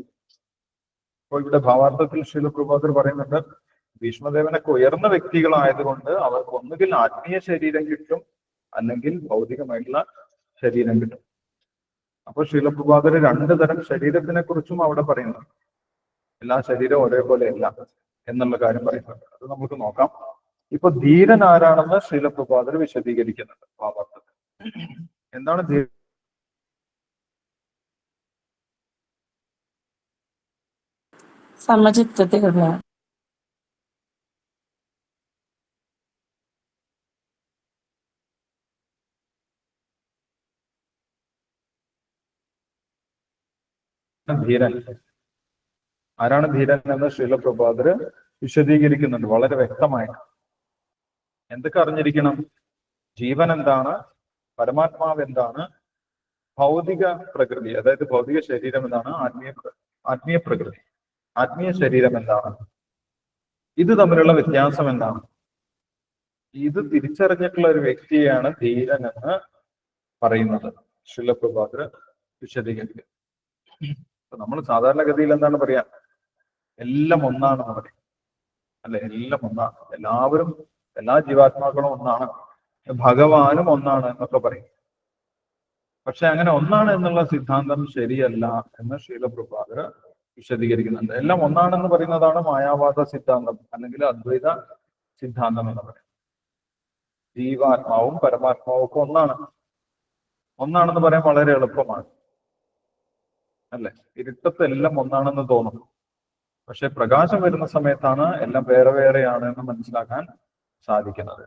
അപ്പോൾ ഇവിടെ ഭാവാർത്ഥത്തിൽ ശ്രീല പ്രഭാകർ പറയുന്നുണ്ട്, ഭീഷ്മദേവനൊക്കെ ഉയർന്ന വ്യക്തികളായതുകൊണ്ട് അവർക്ക് ഒന്നുകിൽ ആത്മീയ ശരീരം കിട്ടും, അല്ലെങ്കിൽ ഭൗതികമായിട്ടുള്ള ശരീരം കിട്ടും. അപ്പോൾ ശ്രീല പ്രഭാകർ രണ്ടു തരം ശരീരത്തിനെ കുറിച്ചും അവിടെ പറയുന്നുണ്ട്. എല്ലാ ശരീരവും ഒരേപോലെ അല്ല എന്നുള്ള കാര്യം പറയുന്നുണ്ട്. അത് നമുക്ക് നോക്കാം. ഇപ്പൊ ധീരൻ ആരാണെന്ന് ശ്രീല പ്രഭാകർ വിശദീകരിക്കുന്നുണ്ട് ഭാവാർത്ഥത്തിൽ. എന്താണ് ധീരൻ? സമചിത്തതയുള്ള ധീരൻ ആരാണ്? ധീരൻ എന്ന് ശ്രീല പ്രഭാകർ വിശദീകരിക്കുന്നുണ്ട് വളരെ വ്യക്തമായിട്ട്. എന്തൊക്കെ അറിഞ്ഞിരിക്കണം? ജീവൻ എന്താണ്, പരമാത്മാവ് എന്താണ്, ഭൗതിക പ്രകൃതി അതായത് ഭൗതിക ശരീരം എന്താണ്, ആത്മീയ പ്രകൃതി ആത്മീയ ശരീരം എന്താണ്, ഇത് തമ്മിലുള്ള വ്യത്യാസം എന്താണ്, ഇത് തിരിച്ചറിഞ്ഞിട്ടുള്ള ഒരു വ്യക്തിയാണ് ധീരൻ എന്ന് പറയുന്നത് ശ്രീല പ്രഭാകർ വിശദീകരിക്കുക. നമ്മൾ സാധാരണഗതിയിൽ എന്താണ് പറയാ? എല്ലാം ഒന്നാണെന്ന് പറയും. അല്ലെ, എല്ലാം ഒന്നാണ്, എല്ലാവരും എല്ലാ ജീവാത്മാക്കളും ഒന്നാണ്, ഭഗവാനും ഒന്നാണ് എന്നൊക്കെ പറയും. പക്ഷെ അങ്ങനെ ഒന്നാണ് എന്നുള്ള സിദ്ധാന്തം ശരിയല്ല എന്ന് ശ്രീല പ്രഭാകർ വിശദീകരിക്കുന്നുണ്ട്. എല്ലാം ഒന്നാണെന്ന് പറയുന്നതാണ് മായാവാദ സിദ്ധാന്തം അല്ലെങ്കിൽ അദ്വൈത സിദ്ധാന്തം എന്ന് പറയുന്നത്. ജീവാത്മാവും പരമാത്മാവും ഒക്കെ ഒന്നാണെന്ന് പറയാൻ വളരെ എളുപ്പമാണ്. അല്ലെ, ഇരുട്ടത്ത് എല്ലാം ഒന്നാണെന്ന് തോന്നും. പക്ഷെ പ്രകാശം വരുന്ന സമയത്താണ് എല്ലാം വേറെ വേറെയാണ് എന്ന് മനസ്സിലാക്കാൻ സാധിക്കുന്നത്,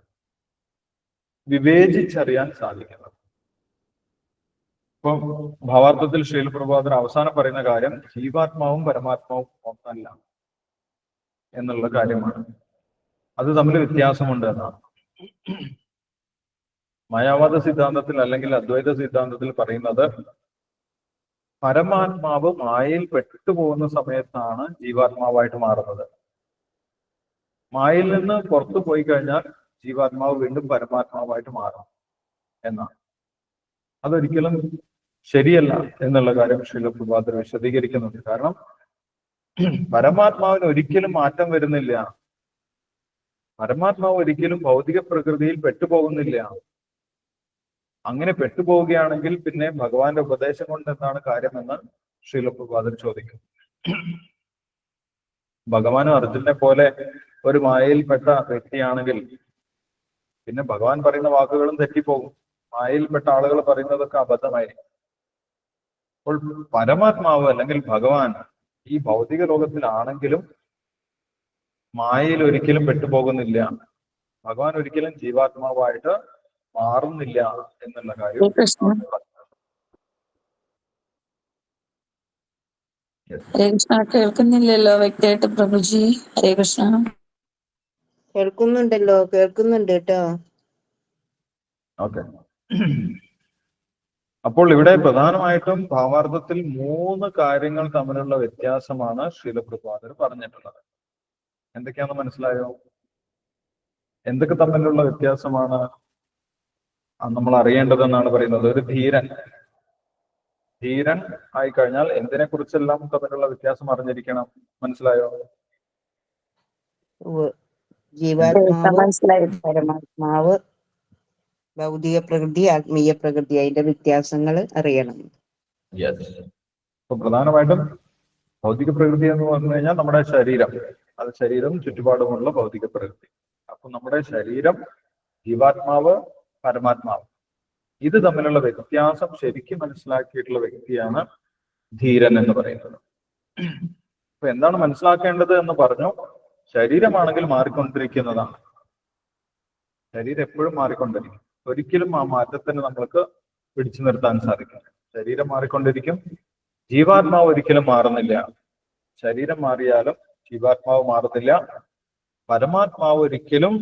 വിവേചിച്ചറിയാൻ സാധിക്കുന്നത്. ഇപ്പൊ ഭാവാർത്ഥത്തിൽ ശ്രീല പ്രഭാകർ അവസാനം പറയുന്ന കാര്യം ജീവാത്മാവും പരമാത്മാവും ഒന്നല്ല എന്നുള്ള കാര്യമാണ്. അത് തമ്മിൽ വ്യത്യാസമുണ്ട് എന്നാണ്. മായാവാദ സിദ്ധാന്തത്തിൽ അല്ലെങ്കിൽ അദ്വൈത സിദ്ധാന്തത്തിൽ പറയുന്നത് പരമാത്മാവ് മായയിൽ പെട്ടുപോകുന്ന സമയത്താണ് ജീവാത്മാവായിട്ട് മാറുന്നത്. മായയിൽ നിന്ന് പുറത്തു പോയി കഴിഞ്ഞാൽ ജീവാത്മാവ് വീണ്ടും പരമാത്മാവായിട്ട് മാറും എന്നാണ്. അതൊരിക്കലും ശരിയല്ല എന്നുള്ള കാര്യം ശ്രീല പ്രഭാതർ വിശദീകരിക്കുന്നുണ്ട്. കാരണം പരമാത്മാവിന് ഒരിക്കലും മാറ്റം വരുന്നില്ല. പരമാത്മാവ് ഒരിക്കലും ഭൗതിക പ്രകൃതിയിൽ പെട്ടുപോകുന്നില്ല. അങ്ങനെ പെട്ടുപോവുകയാണെങ്കിൽ പിന്നെ ഭഗവാന്റെ ഉപദേശം കൊണ്ട് എന്താണ് കാര്യമെന്ന് ശ്രീല പ്രഭാതർ ചോദിക്കും. ഭഗവാൻ അർജുനെ പോലെ ഒരു മായയിൽപ്പെട്ട വ്യക്തിയാണെങ്കിൽ പിന്നെ ഭഗവാൻ പറയുന്ന വാക്കുകളും തെറ്റിപ്പോകും. മായയിൽപ്പെട്ട ആളുകൾ പറയുന്നതൊക്കെ അബദ്ധമായിരിക്കും. അപ്പോൾ പരമാത്മാവ് അല്ലെങ്കിൽ ഭഗവാൻ ഈ ഭൗതിക ലോകത്തിലാണെങ്കിലും മായയിൽ ഒരിക്കലും പെട്ടുപോകുന്നില്ല. ഭഗവാൻ ഒരിക്കലും ജീവാത്മാവായിട്ട് മാറുന്നില്ല എന്നുള്ള കാര്യം. ഹരേ കൃഷ്ണ. കേൾക്കുന്നില്ലല്ലോ വ്യക്തമായിട്ട് പ്രഭുജി. ഹരേ കൃഷ്ണ. കേൾക്കുന്നുണ്ടല്ലോ, കേൾക്കുന്നുണ്ട് കേട്ടോ. ഓക്കെ. അപ്പോൾ ഇവിടെ പ്രധാനമായിട്ടും ഭാവാർത്ഥത്തിൽ 3 കാര്യങ്ങൾ തമ്മിലുള്ള വ്യത്യാസമാണ് ശ്രീല പ്രഭുപാദർ പറഞ്ഞിട്ടുള്ളത്. എന്തൊക്കെയാണെന്ന് മനസ്സിലായോ? എന്തൊക്കെ തമ്മിലുള്ള വ്യത്യാസമാണ് നമ്മൾ അറിയേണ്ടതെന്നാണ് പറയുന്നത്. ഒരു ധീരൻ ആയി കഴിഞ്ഞാൽ എന്തിനെ കുറിച്ചെല്ലാം തമ്മിലുള്ള വ്യത്യാസം അറിഞ്ഞിരിക്കണം. മനസ്സിലായോ? ജീവാത്മാവ്, പരമാത്മാവ്, ഭൗതിക പ്രകൃതി, ആത്മീയ പ്രകൃതി, അതിന്റെ വ്യത്യാസങ്ങൾ അറിയണം. അപ്പൊ പ്രധാനമായിട്ടും ഭൗതിക പ്രകൃതി എന്ന് പറഞ്ഞു കഴിഞ്ഞാൽ നമ്മുടെ ശരീരം, അത് ശരീരം ചുറ്റുപാടുമുള്ള ഭൗതിക പ്രകൃതി. അപ്പൊ നമ്മുടെ ശരീരം, ജീവാത്മാവ്, പരമാത്മാവ്, ഇത് തമ്മിലുള്ള വ്യത്യാസം ശരിക്കും മനസ്സിലാക്കിയിട്ടുള്ള വ്യക്തിയാണ് ധീരൻ എന്ന് പറയുന്നത്. അപ്പൊ എന്താണ് മനസ്സിലാക്കേണ്ടത് എന്ന് പറഞ്ഞു. ശരീരമാണെങ്കിൽ മാറിക്കൊണ്ടിരിക്കുന്നതാണ്. ശരീരം എപ്പോഴും മാറിക്കൊണ്ടിരിക്കും. ഒരിക്കലും ആ മാറ്റത്തിന് നമ്മൾക്ക് പിടിച്ചു നിർത്താൻ സാധിക്കില്ല. ശരീരം മാറിക്കൊണ്ടിരിക്കും. ജീവാത്മാവ് ഒരിക്കലും മാറുന്നില്ല. ശരീരം മാറിയാലും ജീവാത്മാവ് മാറുന്നില്ല. പരമാത്മാവ് ഒരിക്കലും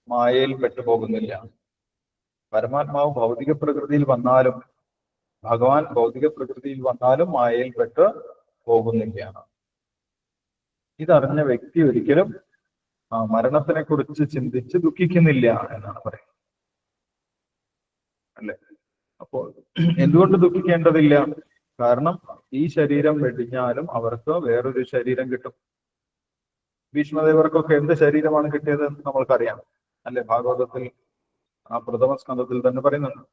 മായയിൽ പെട്ടുപോകുന്നില്ല. പരമാത്മാവ് ഭൗതിക പ്രകൃതിയിൽ വന്നാലും ഭഗവാൻ ഭൗതിക പ്രകൃതിയിൽ വന്നാലും മായയിൽ പെട്ട് പോകുന്നില്ല. ഇതറിഞ്ഞ വ്യക്തി ഒരിക്കലും മരണത്തിനെ കുറിച്ച് ചിന്തിച്ച് ദുഃഖിക്കുന്നില്ല എന്നാണ് പറയുന്നത്, അല്ലെ? അപ്പോൾ എന്തുകൊണ്ട് ദുഃഖിക്കേണ്ടതില്ല? കാരണം ഈ ശരീരം വെടിഞ്ഞാലും അവർക്ക് വേറൊരു ശരീരം കിട്ടും. ഭീഷ്മദേവർക്കൊക്കെ എന്ത് ശരീരമാണ് കിട്ടിയത് എന്ന് നമ്മൾക്കറിയാം, അല്ലെ? ഭാഗവതത്തിൽ ആ പ്രഥമ സ്കന്ധത്തിൽ തന്നെ പറയുന്നുണ്ട്.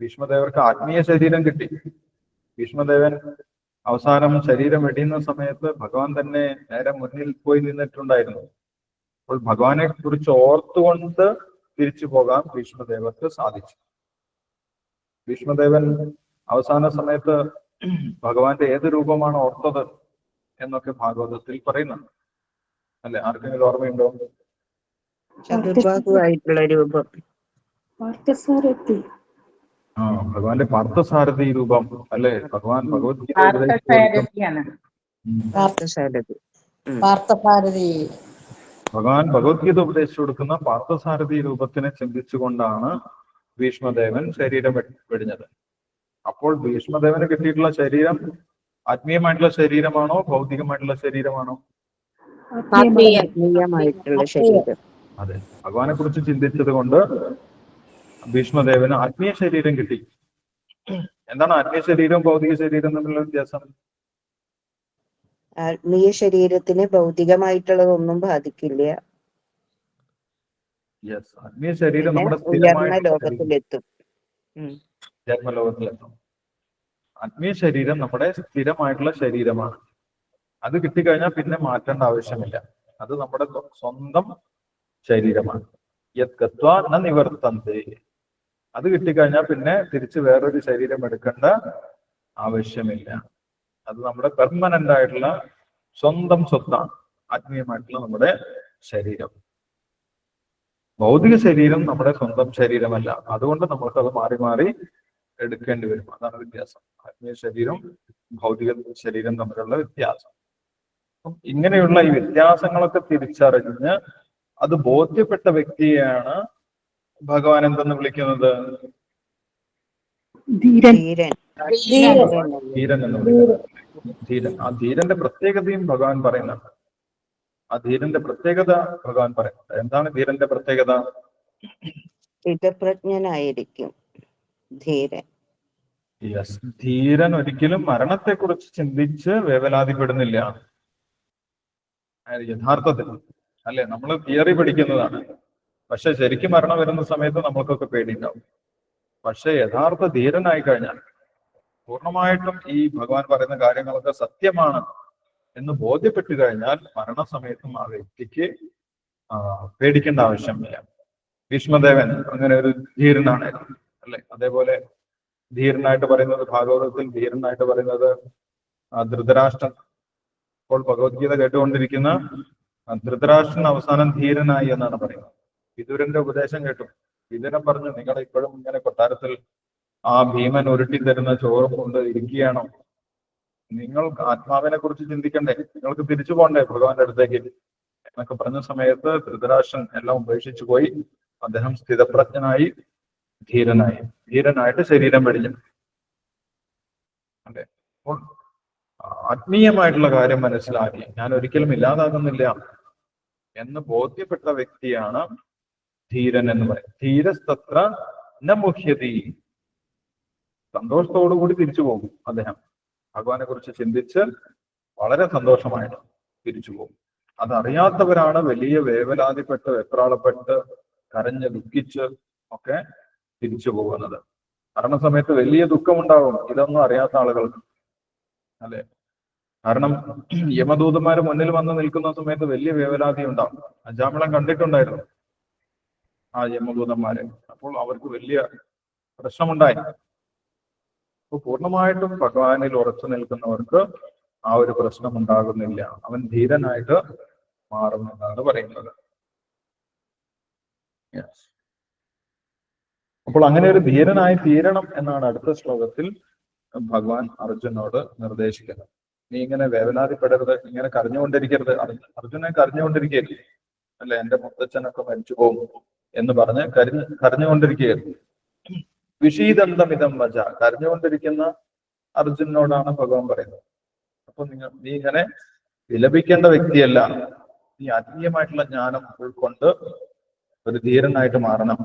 ഭീഷ്മദേവർക്ക് ആത്മീയ ശരീരം കിട്ടി. ഭീഷ്മദേവൻ അവസാനം ശരീരം വെടിയുന്ന സമയത്ത് ഭഗവാൻ തന്നെ നേരെ മുന്നിൽ പോയി നിന്നിട്ടുണ്ടായിരുന്നു. അപ്പോൾ ഭഗവാനെ കുറിച്ച് ഓർത്തുകൊണ്ട് തിരിച്ചു പോകാൻ ഭീഷ്മദേവർക്ക് സാധിച്ചു. ഭീഷ്മദേവൻ അവസാന സമയത്ത് ഭഗവാന്റെ ഏത് രൂപമാണ് ഓർത്തത് എന്നൊക്കെ ഭാഗവതത്തിൽ പറയുന്നുണ്ട്, അല്ലെ? ആർക്കെങ്കിലും ഓർമ്മയുണ്ടോ? ചതുർബാഹുവായിട്ടുള്ള രൂപം. ഭഗവാന്റെ പാർത്ഥസാരഥി രൂപം, അല്ലെ? ഭഗവാൻ ഭഗവത്ഗീത ഭഗവാൻ ഭഗവത്ഗീത ഉപദേശിച്ചു കൊടുക്കുന്ന പാർത്ഥസാരഥി രൂപത്തിനെ ചിന്തിച്ചുകൊണ്ടാണ് ഭീഷ്മദേവൻ ശരീരം വെടിഞ്ഞത്. അപ്പോൾ ഭീഷ്മദേവന് കിട്ടിയിട്ടുള്ള ശരീരം ആത്മീയമായിട്ടുള്ള ശരീരമാണോ ഭൗതികമായിട്ടുള്ള ശരീരമാണോ? ആത്മീയമായിട്ടുള്ള ശരീരം. അതെ, ഭഗവാനെ കുറിച്ച് ചിന്തിച്ചത് കൊണ്ട് ഭീഷ്മദേവന് ആത്മീയ ശരീരം കിട്ടി. എന്താണ് ആത്മീയ ശരീരവും ഭൗതിക ശരീരവും തമ്മിലുള്ള വ്യത്യാസം? ആത്മീയ ശരീരത്തിന് ഭൗതികമായിട്ടുള്ളതൊന്നും ബാധിക്കില്ല. ആത്മീയ ശരീരം നമ്മുടെ ഉയർന്ന ലോകത്തിലെത്തും, ജന്മലോകത്തിലെത്തും. ആത്മീയ ശരീരം നമ്മുടെ സ്ഥിരമായിട്ടുള്ള ശരീരമാണ്. അത് കിട്ടിക്കഴിഞ്ഞാൽ പിന്നെ മാറ്റേണ്ട ആവശ്യമില്ല. അത് നമ്മുടെ സ്വന്തം ശരീരമാണ്. യത് ഗത്വാ ന നിവർത്തന്തേ. അത് കിട്ടിക്കഴിഞ്ഞാൽ പിന്നെ തിരിച്ച് വേറൊരു ശരീരം എടുക്കേണ്ട ആവശ്യമില്ല. അത് നമ്മുടെ പെർമനന്റ് ആയിട്ടുള്ള സ്വന്തം സ്വത്താണ്, ആത്മീയമായിട്ടുള്ള നമ്മുടെ ശരീരം. ഭൗതിക ശരീരം നമ്മുടെ സ്വന്തം ശരീരമല്ല. അതുകൊണ്ട് നമ്മൾക്ക് അത് മാറി മാറി എടുക്കേണ്ടി വരും. അതാണ് വ്യത്യാസം, ആത്മീയ ശരീരം ഭൗതിക ശരീരം തമ്മിലുള്ള വ്യത്യാസം. ഇങ്ങനെയുള്ള ഈ വ്യത്യാസങ്ങളൊക്കെ തിരിച്ചറിഞ്ഞ് അത് ബോധ്യപ്പെട്ട വ്യക്തിയെയാണ് ഭഗവാൻ എന്തെന്ന് വിളിക്കുന്നത്? ധീരൻ ധീരൻ എന്ന് വിളിക്കുന്നത്. ധീരൻ, ആ ധീരന്റെ പ്രത്യേകതയും ഭഗവാൻ പറയുന്നുണ്ട്. ആ ധീരന്റെ പ്രത്യേകത ഭഗവാൻ പറയുന്നുണ്ട്. എന്താണ് ധീരന്റെ പ്രത്യേകത? സ്ഥിതപ്രജ്ഞനായിരിക്കും ധീരൻ. യെസ്, ധീരൻ ഒരിക്കലും മരണത്തെക്കുറിച്ച് ചിന്തിച്ച് വേവലാതിപ്പെടുന്നില്ല. യഥാർത്ഥത്തിൽ അല്ലെ, നമ്മൾ തിയറി പഠിക്കുന്നതാണ്, പക്ഷെ ശരിക്കും മരണം വരുന്ന സമയത്ത് നമ്മൾക്കൊക്കെ പേടിയുണ്ടാവും. പക്ഷെ യഥാർത്ഥ ധീരനായി കഴിഞ്ഞാൽ പൂർണ്ണമായിട്ടും ഈ ഭഗവാൻ പറയുന്ന കാര്യങ്ങളൊക്കെ സത്യമാണ് എന്ന് ബോധ്യപ്പെട്ടു കഴിഞ്ഞാൽ മരണസമയത്തും ആ വ്യക്തിക്ക് പേടിക്കേണ്ട ആവശ്യമില്ല. ഭീഷ്മദേവൻ അങ്ങനെ ഒരു ധീരനാണ് അല്ലെ. അതേപോലെ ധീരനായിട്ട് പറയുന്നത് ഭാഗവതത്തിൽ ധീരനായിട്ട് പറയുന്നത് ധൃതരാഷ്ട്രൻ. ഇപ്പോൾ ഭഗവത്ഗീത കേട്ടുകൊണ്ടിരിക്കുന്ന ധൃതരാഷ്ട്രൻ അവസാനം ധീരനായി എന്നാണ് പറയുന്നത്. വിദുരന്റെ ഉപദേശം കേട്ടു. വിദുരൻ പറഞ്ഞു, നിങ്ങൾ ഇപ്പോഴും ഇങ്ങനെ കൊട്ടാരത്തിൽ ആ ഭീമൻ ഉരുട്ടി തരുന്ന ചോറും കൊണ്ട് ഇരിക്കുകയാണോ? നിങ്ങൾ ആത്മാവിനെ കുറിച്ച് ചിന്തിക്കണ്ടേ? നിങ്ങൾക്ക് തിരിച്ചു പോകണ്ടേ ഭഗവാന്റെ അടുത്തേക്ക് എന്നൊക്കെ പറഞ്ഞ സമയത്ത് ധൃതരാഷ്ട്രൻ എല്ലാം ഉപേക്ഷിച്ചു പോയി. അദ്ദേഹം സ്ഥിതപ്രജ്ഞനായി ധീരനായിട്ട് ശരീരം വെടിഞ്ഞു. അല്ലെ, അപ്പോൾ ആത്മീയമായിട്ടുള്ള കാര്യം മനസ്സിലാക്കി ഞാൻ ഒരിക്കലും ഇല്ലാതാകുന്നില്ല എന്ന് ബോധ്യപ്പെട്ട വ്യക്തിയാണ് ധീരൻ എന്ന് പറയുന്നത്. ധീരസ്തത്ര ന മുഹ്യതി. സന്തോഷത്തോടുകൂടി തിരിച്ചു പോകും അദ്ദേഹം. ഭഗവാനെ കുറിച്ച് ചിന്തിച്ച് വളരെ സന്തോഷമായിട്ട് തിരിച്ചു പോകും. അതറിയാത്തവരാണ് വലിയ വേവലാതിപ്പെട്ട് വെപ്രാളപ്പെട്ട് കരഞ്ഞ് ദുഃഖിച്ച് ഒക്കെ തിരിച്ചു പോകുന്നത്. മരണസമയത്ത് വലിയ ദുഃഖമുണ്ടാകും ഇതൊന്നും അറിയാത്ത ആളുകൾക്ക്, അല്ലെ. കാരണം യമദൂതന്മാര് മുന്നിൽ വന്ന് നിൽക്കുന്ന സമയത്ത് വലിയ വേവലാതി ഉണ്ടാവും. അഞ്ചാമളം കണ്ടിട്ടുണ്ടായിരുന്നു ആ യമദൂതന്മാരെ. അപ്പോൾ അവർക്ക് വലിയ പ്രശ്നമുണ്ടായി. അപ്പൊ പൂർണ്ണമായിട്ടും ഭഗവാനിൽ ഉറച്ചു നിൽക്കുന്നവർക്ക് ആ ഒരു പ്രശ്നം ഉണ്ടാകുന്നില്ല. അവൻ ധീരനായിട്ട് മാറുമെന്നാണ് പറയുന്നത്. അപ്പോൾ അങ്ങനെ ഒരു ധീരനായി തീരണം എന്നാണ് അടുത്ത ശ്ലോകത്തിൽ ഭഗവാൻ അർജുനോട് നിർദ്ദേശിക്കുന്നത്. നീ ഇങ്ങനെ വേവലാതിപ്പെടരുത്, ഇങ്ങനെ കരഞ്ഞുകൊണ്ടിരിക്കരുത്. അർജുനൻ കരഞ്ഞുകൊണ്ടിരിക്കുകയല്ലേ, അല്ലെ, എന്റെ മുത്തച്ഛനൊക്കെ മരിച്ചു പോകും എന്ന് പറഞ്ഞ് കരഞ്ഞുകൊണ്ടിരിക്കുകയായിരുന്നു. വിഷീദന്തമിതം വച, കരഞ്ഞുകൊണ്ടിരിക്കുന്ന അർജുനോടാണ് ഭഗവാൻ പറയുന്നത്. അപ്പൊ നീ ഇങ്ങനെ വിലപിക്കേണ്ട വ്യക്തിയല്ല, നീ ആത്മീയമായിട്ടുള്ള ജ്ഞാനം ഉൾക്കൊണ്ട് ഒരു ധീരനായിട്ട് മാറണം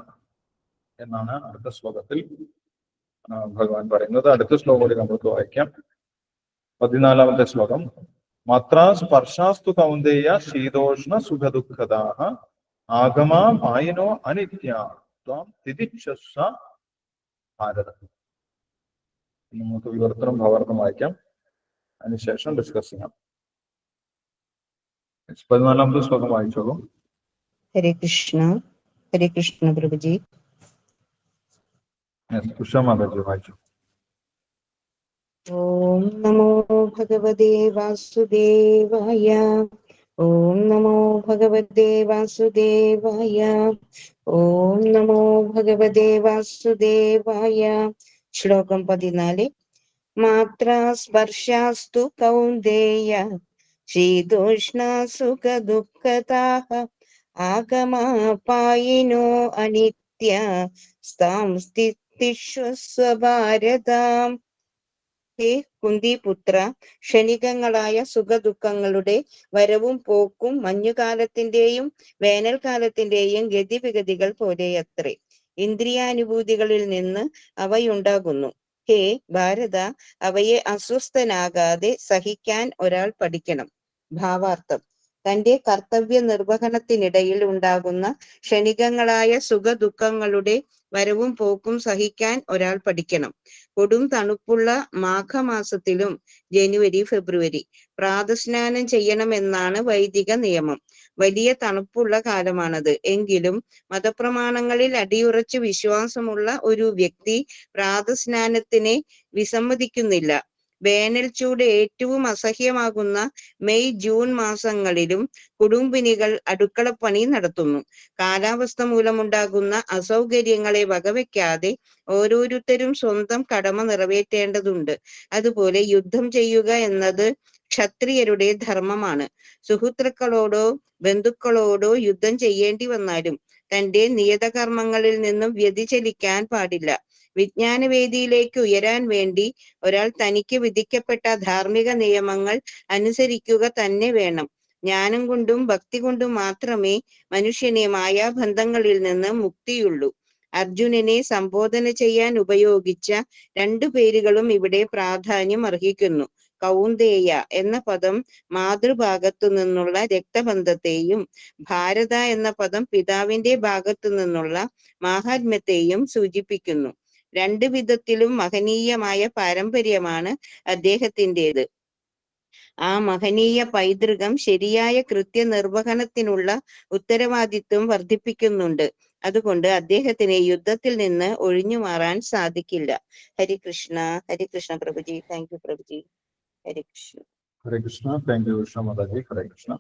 എന്നാണ് അടുത്ത ശ്ലോകത്തിൽ ഭഗവാൻ പറയുന്നത്. അടുത്ത ശ്ലോകം കൂടി നമുക്ക് വായിക്കാം. 14-ാമത്തെ ശ്ലോകം. മാത്രാ സ്പർശാസ്തു കൗന്ദേയ ശീതോഷ്ണ സുഖദുഃഖദാഃ ആഗമാ മായിനോ അനിത്യ ത്വാം തിതിക്ഷസ ഭാരത. നമുക്ക് വിവർത്തനം ഭാവാർത്ഥം വായിക്കാം, അതിനുശേഷം ഡിസ്കസ് ചെയ്യാം. 14-ാമത്തെ ശ്ലോകം വായിച്ചോളൂ. ഹരേ കൃഷ്ണ പ്രഭുജി. ഉഷാമാതാജി വായിച്ചു. ഓം നമോ ഭഗവതേ വാസുദേവായ. ഓം നമോ ഭഗവതേ വാസുദേവായ. ഓം നമോ ഭഗവതേ വാസുദേവായ. ശ്ലോകം 14. മാത്രാ സ്പർശാസ്തു കൗന്ദേയ ശീതോഷ്ണ സുഖ ദുഃഖതാഃ ആഗമാപായിനോ അനിത്യ സ്ഥാം സ്ഥിതിഷ്വസ്വഭാരതാം. ഹേ കുന്തിപുത്ര, ക്ഷണികങ്ങളായ സുഖദുഃഖങ്ങളുടെ വരവും പോക്കും മഞ്ഞുകാലത്തിന്റെയും വേനൽക്കാലത്തിന്റെയും ഗതിവിഗതികൾ പോലെയത്രേ. ഇന്ദ്രിയാനുഭൂതികളിൽ നിന്ന് അവയുണ്ടാകുന്നു. ഹേ ഭാരത, അവയെ അസ്വസ്ഥനാകാതെ സഹിക്കാൻ ഒരാൾ പഠിക്കണം. ഭാവാർത്ഥം. തന്റെ കർത്തവ്യ നിർവഹണത്തിനിടയിൽ ഉണ്ടാകുന്ന ക്ഷണികങ്ങളായ സുഖദുഃഖങ്ങളുടെ വരവും പോക്കും സഹിക്കാൻ ഒരാൾ പഠിക്കണം. കൊടും തണുപ്പുള്ള മാഘമാസത്തിലും ജനുവരി, ഫെബ്രുവരി പ്രാതസ്നാനം ചെയ്യണമെന്നാണ് വൈദിക നിയമം. വലിയ തണുപ്പുള്ള കാലമാണത്. എങ്കിലും മതപ്രമാണങ്ങളിൽ അടിയുറച്ച് വിശ്വാസമുള്ള ഒരു വ്യക്തി പ്രാതസ്നാനത്തിനെ വിസമ്മതിക്കുന്നില്ല. വേനൽ ചൂട് ഏറ്റവും അസഹ്യമാകുന്ന മെയ്, ജൂൺ മാസങ്ങളിലും കുടുംബിനികൾ അടുക്കളപ്പണി നടത്തുന്നു. കാലാവസ്ഥ മൂലമുണ്ടാകുന്ന അസൗകര്യങ്ങളെ വകവയ്ക്കാതെ ഓരോരുത്തരും സ്വന്തം കടമ നിറവേറ്റേണ്ടതുണ്ട്. അതുപോലെ യുദ്ധം ചെയ്യുക എന്നത് ക്ഷത്രിയരുടെ ധർമ്മമാണ്. സുഹൃത്തുക്കളോടോ ബന്ധുക്കളോടോ യുദ്ധം ചെയ്യേണ്ടി വന്നാലും തന്റെ നിയതകർമ്മങ്ങളിൽ നിന്നും വ്യതിചലിക്കാൻ പാടില്ല. വിജ്ഞാനവേദിയിലേക്ക് ഉയരാൻ വേണ്ടി ഒരാൾ തനിക്ക് വിധിക്കപ്പെട്ട ധാർമ്മിക നിയമങ്ങൾ അനുസരിക്കുക തന്നെ വേണം. ജ്ഞാനം കൊണ്ടും ഭക്തി കൊണ്ടും മാത്രമേ മനുഷ്യനെ മായാബന്ധങ്ങളിൽ നിന്ന് മുക്തിയുള്ളൂ. അർജുനനെ സംബോധന ചെയ്യാൻ ഉപയോഗിച്ച രണ്ടു പേരുകളും ഇവിടെ പ്രാധാന്യം അർഹിക്കുന്നു. കൗന്ദേയ എന്ന പദം മാതൃഭാഗത്തു നിന്നുള്ള രക്തബന്ധത്തെയും ഭാരത എന്ന പദം പിതാവിന്റെ ഭാഗത്തു നിന്നുള്ള മാഹാത്മ്യത്തെയും സൂചിപ്പിക്കുന്നു. രണ്ടു വിധത്തിലും മഹനീയമായ പാരമ്പര്യമാണ് അദ്ദേഹത്തിൻ്റെത്. ആ മഹനീയ പൈതൃകം ശരിയായ കൃത്യനിർവഹണത്തിനുള്ള ഉത്തരവാദിത്വം വർദ്ധിപ്പിക്കുന്നുണ്ട്. അതുകൊണ്ട് അദ്ദേഹത്തിന് യുദ്ധത്തിൽ നിന്ന് ഒഴിഞ്ഞു മാറാൻ സാധിക്കില്ല. Harikrishna. Harikrishna Prabhuji. Thank you Prabhuji. Harikrishna. Hare Krishna. Thank you Krishna Mataji. Hare Krishna.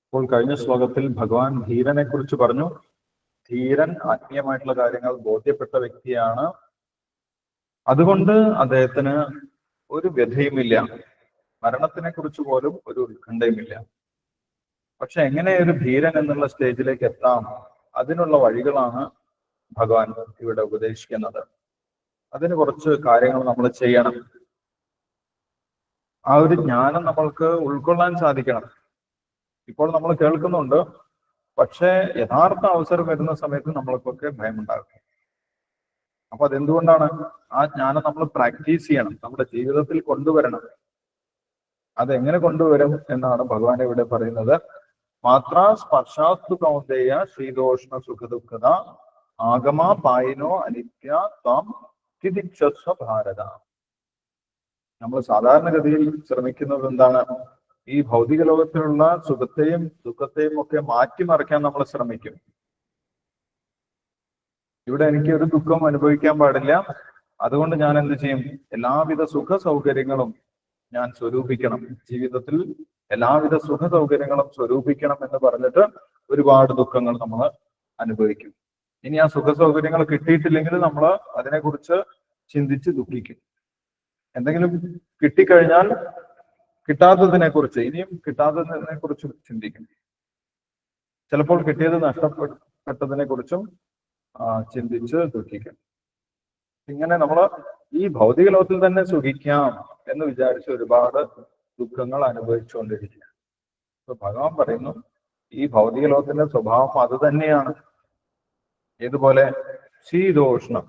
അപ്പോൾ കഴിഞ്ഞ ശ്ലോകത്തിൽ ഭഗവാൻ ധീരനെ കുറിച്ച് പറഞ്ഞു. ധീരൻ ആത്മീയമായിട്ടുള്ള കാര്യങ്ങൾ ബോധ്യപ്പെട്ട വ്യക്തിയാണ്. അതുകൊണ്ട് അദ്ദേഹത്തിന് ഒരു വ്യഥയുമില്ല, മരണത്തിനെ കുറിച്ച് പോലും ഒരു ഉത്കണ്ഠയുമില്ല. പക്ഷെ എങ്ങനെ ഒരു ധീരൻ എന്നുള്ള സ്റ്റേജിലേക്ക് എത്താം, അതിനുള്ള വഴികളാണ് ഭഗവാൻ ഇവിടെ ഉപദേശിക്കുന്നത്. അതിന് കുറച്ച് കാര്യങ്ങൾ നമ്മൾ ചെയ്യണം. ആ ഒരു ജ്ഞാനം നമ്മൾക്ക് ഉൾക്കൊള്ളാൻ സാധിക്കണം. ഇപ്പോൾ നമ്മൾ കേൾക്കുന്നുണ്ട്, പക്ഷേ യഥാർത്ഥ അവസരം വരുന്ന സമയത്ത് നമ്മൾക്കൊക്കെ ഭയമുണ്ടാകും. അപ്പൊ അതെന്തുകൊണ്ടാണ്? ആ ജ്ഞാനം നമ്മൾ പ്രാക്ടീസ് ചെയ്യണം, നമ്മുടെ ജീവിതത്തിൽ കൊണ്ടുവരണം. അതെങ്ങനെ കൊണ്ടുവരും എന്നാണ് ഭഗവാൻ ഇവിടെ പറയുന്നത്. മാത്ര സ്പർശാസ്തു കൗന്ദേയ ശീതോഷ്ണ സുഖദുഃഖത ആഗമ പായിനോ അനിത്യ ത്വം തിദിക്ഷസ്വ ഭാരത. നമ്മൾ സാധാരണഗതിയിൽ ശ്രമിക്കുന്നത് എന്താണ്? ഈ ഭൗതിക ലോകത്തിലുള്ള സുഖത്തെയും ദുഃഖത്തെയും ഒക്കെ മാറ്റിമറിക്കാൻ നമ്മൾ ശ്രമിക്കും. ഇവിടെ എനിക്ക് ഒരു ദുഃഖം അനുഭവിക്കാൻ പാടില്ല, അതുകൊണ്ട് ഞാൻ എന്ത് ചെയ്യും? എല്ലാവിധ സുഖ സൗകര്യങ്ങളും ഞാൻ സ്വരൂപിക്കണം, ജീവിതത്തിൽ എല്ലാവിധ സുഖ സൗകര്യങ്ങളും സ്വരൂപിക്കണം എന്ന് പറഞ്ഞിട്ട് ഒരുപാട് ദുഃഖങ്ങൾ നമ്മൾ അനുഭവിക്കും. ഇനി ആ സുഖ സൗകര്യങ്ങൾ കിട്ടിയിട്ടില്ലെങ്കിൽ നമ്മൾ അതിനെക്കുറിച്ച് ചിന്തിച്ച് ദുഃഖിക്കും. എന്തെങ്കിലും കിട്ടിക്കഴിഞ്ഞാൽ കിട്ടാത്തതിനെ കുറിച്ച്, ഇനിയും കിട്ടാത്തതിനെ കുറിച്ച് ചിന്തിക്കും. ചിലപ്പോൾ കിട്ടിയത് നഷ്ടപ്പെട്ടതിനെ കുറിച്ചും ചിന്തിച്ച് ദുഃഖിക്കും. ഇങ്ങനെ നമ്മൾ ഈ ഭൗതിക ലോകത്തിൽ തന്നെ സുഖിക്കാം എന്ന് വിചാരിച്ച് ഒരുപാട് ദുഃഖങ്ങൾ അനുഭവിച്ചുകൊണ്ടിരിക്കുക. അപ്പൊ ഭഗവാൻ പറയുന്നു, ഈ ഭൗതിക ലോകത്തിന്റെ സ്വഭാവം അത് തന്നെയാണ്. ഏതുപോലെ? ശീതോഷ്ണം.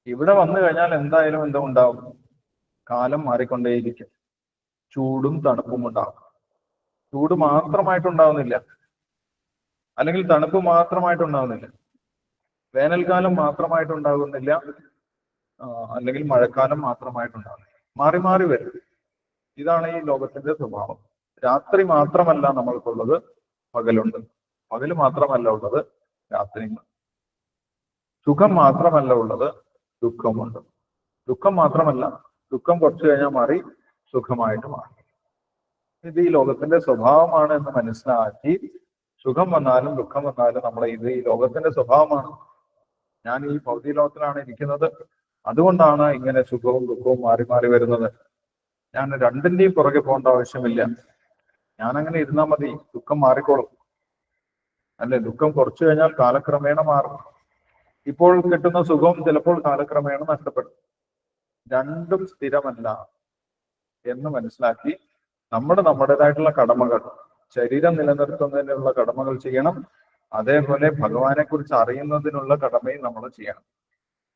ഇവിടെ വന്നു കഴിഞ്ഞാൽ എന്തായാലും എന്തോ ഉണ്ടാവും, കാലം മാറിക്കൊണ്ടേയിരിക്കും. ചൂടും തണുപ്പും ഉണ്ടാവും. ചൂട് മാത്രമായിട്ടുണ്ടാവുന്നില്ല, അല്ലെങ്കിൽ തണുപ്പ് മാത്രമായിട്ടുണ്ടാവുന്നില്ല, വേനൽക്കാലം മാത്രമായിട്ടുണ്ടാകുന്നില്ല, അല്ലെങ്കിൽ മഴക്കാലം മാത്രമായിട്ടുണ്ടാകുന്നില്ല. മാറി മാറി വരും. ഇതാണ് ഈ ലോകത്തിന്റെ സ്വഭാവം. രാത്രി മാത്രമല്ല നമ്മൾക്കുള്ളത്, പകലുണ്ട്. പകല് മാത്രമല്ല ഉള്ളത്, രാത്രിയുണ്ട്. സുഖം മാത്രമല്ല ഉള്ളത്, ദുഃഖമുണ്ട്. ദുഃഖം മാത്രമല്ല, ദുഃഖം കുറച്ചു കഴിഞ്ഞാൽ മാറി സുഖമായിട്ട് മാറി. ഇത് ഈ ലോകത്തിന്റെ സ്വഭാവമാണ് എന്ന് മനസ്സിലാക്കി, സുഖം വന്നാലും ദുഃഖം വന്നാലും നമ്മൾ ഇത് ഈ ലോകത്തിന്റെ സ്വഭാവമാണ്. ഞാൻ ഈ ഭൗതിക ലോകത്തിലാണ് ഇരിക്കുന്നത്, അതുകൊണ്ടാണ് ഇങ്ങനെ സുഖവും ദുഃഖവും മാറി മാറി വരുന്നത്. ഞാൻ രണ്ടിന്റെയും പുറകെ പോകേണ്ട ആവശ്യമില്ല. ഞാൻ അങ്ങനെ ഇരുന്നാൽ മതി, ദുഃഖം മാറിക്കോളും. അല്ലെ, ദുഃഖം കുറച്ചു കഴിഞ്ഞാൽ കാലക്രമേണ മാറും. ഇപ്പോൾ കിട്ടുന്ന സുഖം ചിലപ്പോൾ കാലക്രമേണ നഷ്ടപ്പെടും. രണ്ടും സ്ഥിരമല്ല എന്ന് മനസ്സിലാക്കി നമ്മുടേതായിട്ടുള്ള കടമകൾ, ശരീരം നിലനിർത്തുന്നതിനുള്ള കടമകൾ ചെയ്യണം. അതേപോലെ ഭഗവാനെ കുറിച്ച് അറിയുന്നതിനുള്ള കടമയും നമ്മൾ ചെയ്യണം.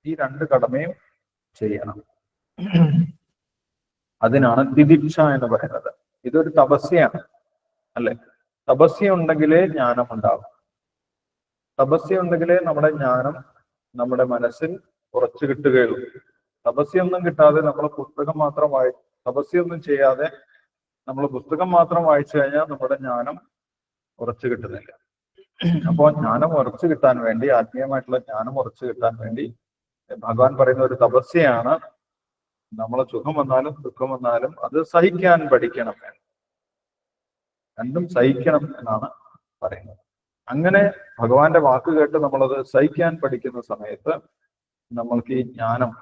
ഈ രണ്ട് കടമയും ചെയ്യണം. അതിനാണ് തിദിക്ഷ എന്ന് പറയുന്നത്. ഇതൊരു തപസ്യയാണ്, അല്ലെ? തപസ്യ ഉണ്ടെങ്കിലേ ജ്ഞാനം ഉണ്ടാകും. തപസ്യ ഉണ്ടെങ്കിലേ നമ്മുടെ ജ്ഞാനം നമ്മുടെ മനസ്സിൽ ഉറച്ചു കിട്ടുകയുള്ളൂ. തപസ്യൊന്നും കിട്ടാതെ നമ്മൾ പുസ്തകം മാത്രം തപസ്യൊന്നും ചെയ്യാതെ നമ്മൾ പുസ്തകം മാത്രം വായിച്ചു കഴിഞ്ഞാൽ നമ്മുടെ ജ്ഞാനം ഉറച്ചു കിട്ടുന്നില്ല. അപ്പോൾ ജ്ഞാനം ഉറച്ചു കിട്ടാൻ വേണ്ടി, ആത്മീയമായിട്ടുള്ള ജ്ഞാനം ഉറച്ചു കിട്ടാൻ വേണ്ടി ഭഗവാൻ പറയുന്ന ഒരു തപസ്യയാണ്. നമ്മൾ സുഖം വന്നാലും ദുഃഖം വന്നാലും അത് സഹിക്കാൻ പഠിക്കണം. രണ്ടും സഹിക്കണം എന്നാണ് പറയുന്നത്. അങ്ങനെ ഭഗവാന്റെ വാക്ക് കേട്ട് നമ്മളത് സഹിക്കാൻ പഠിക്കുന്ന സമയത്ത് നമ്മൾക്ക് ഈ ജ്ഞാനം,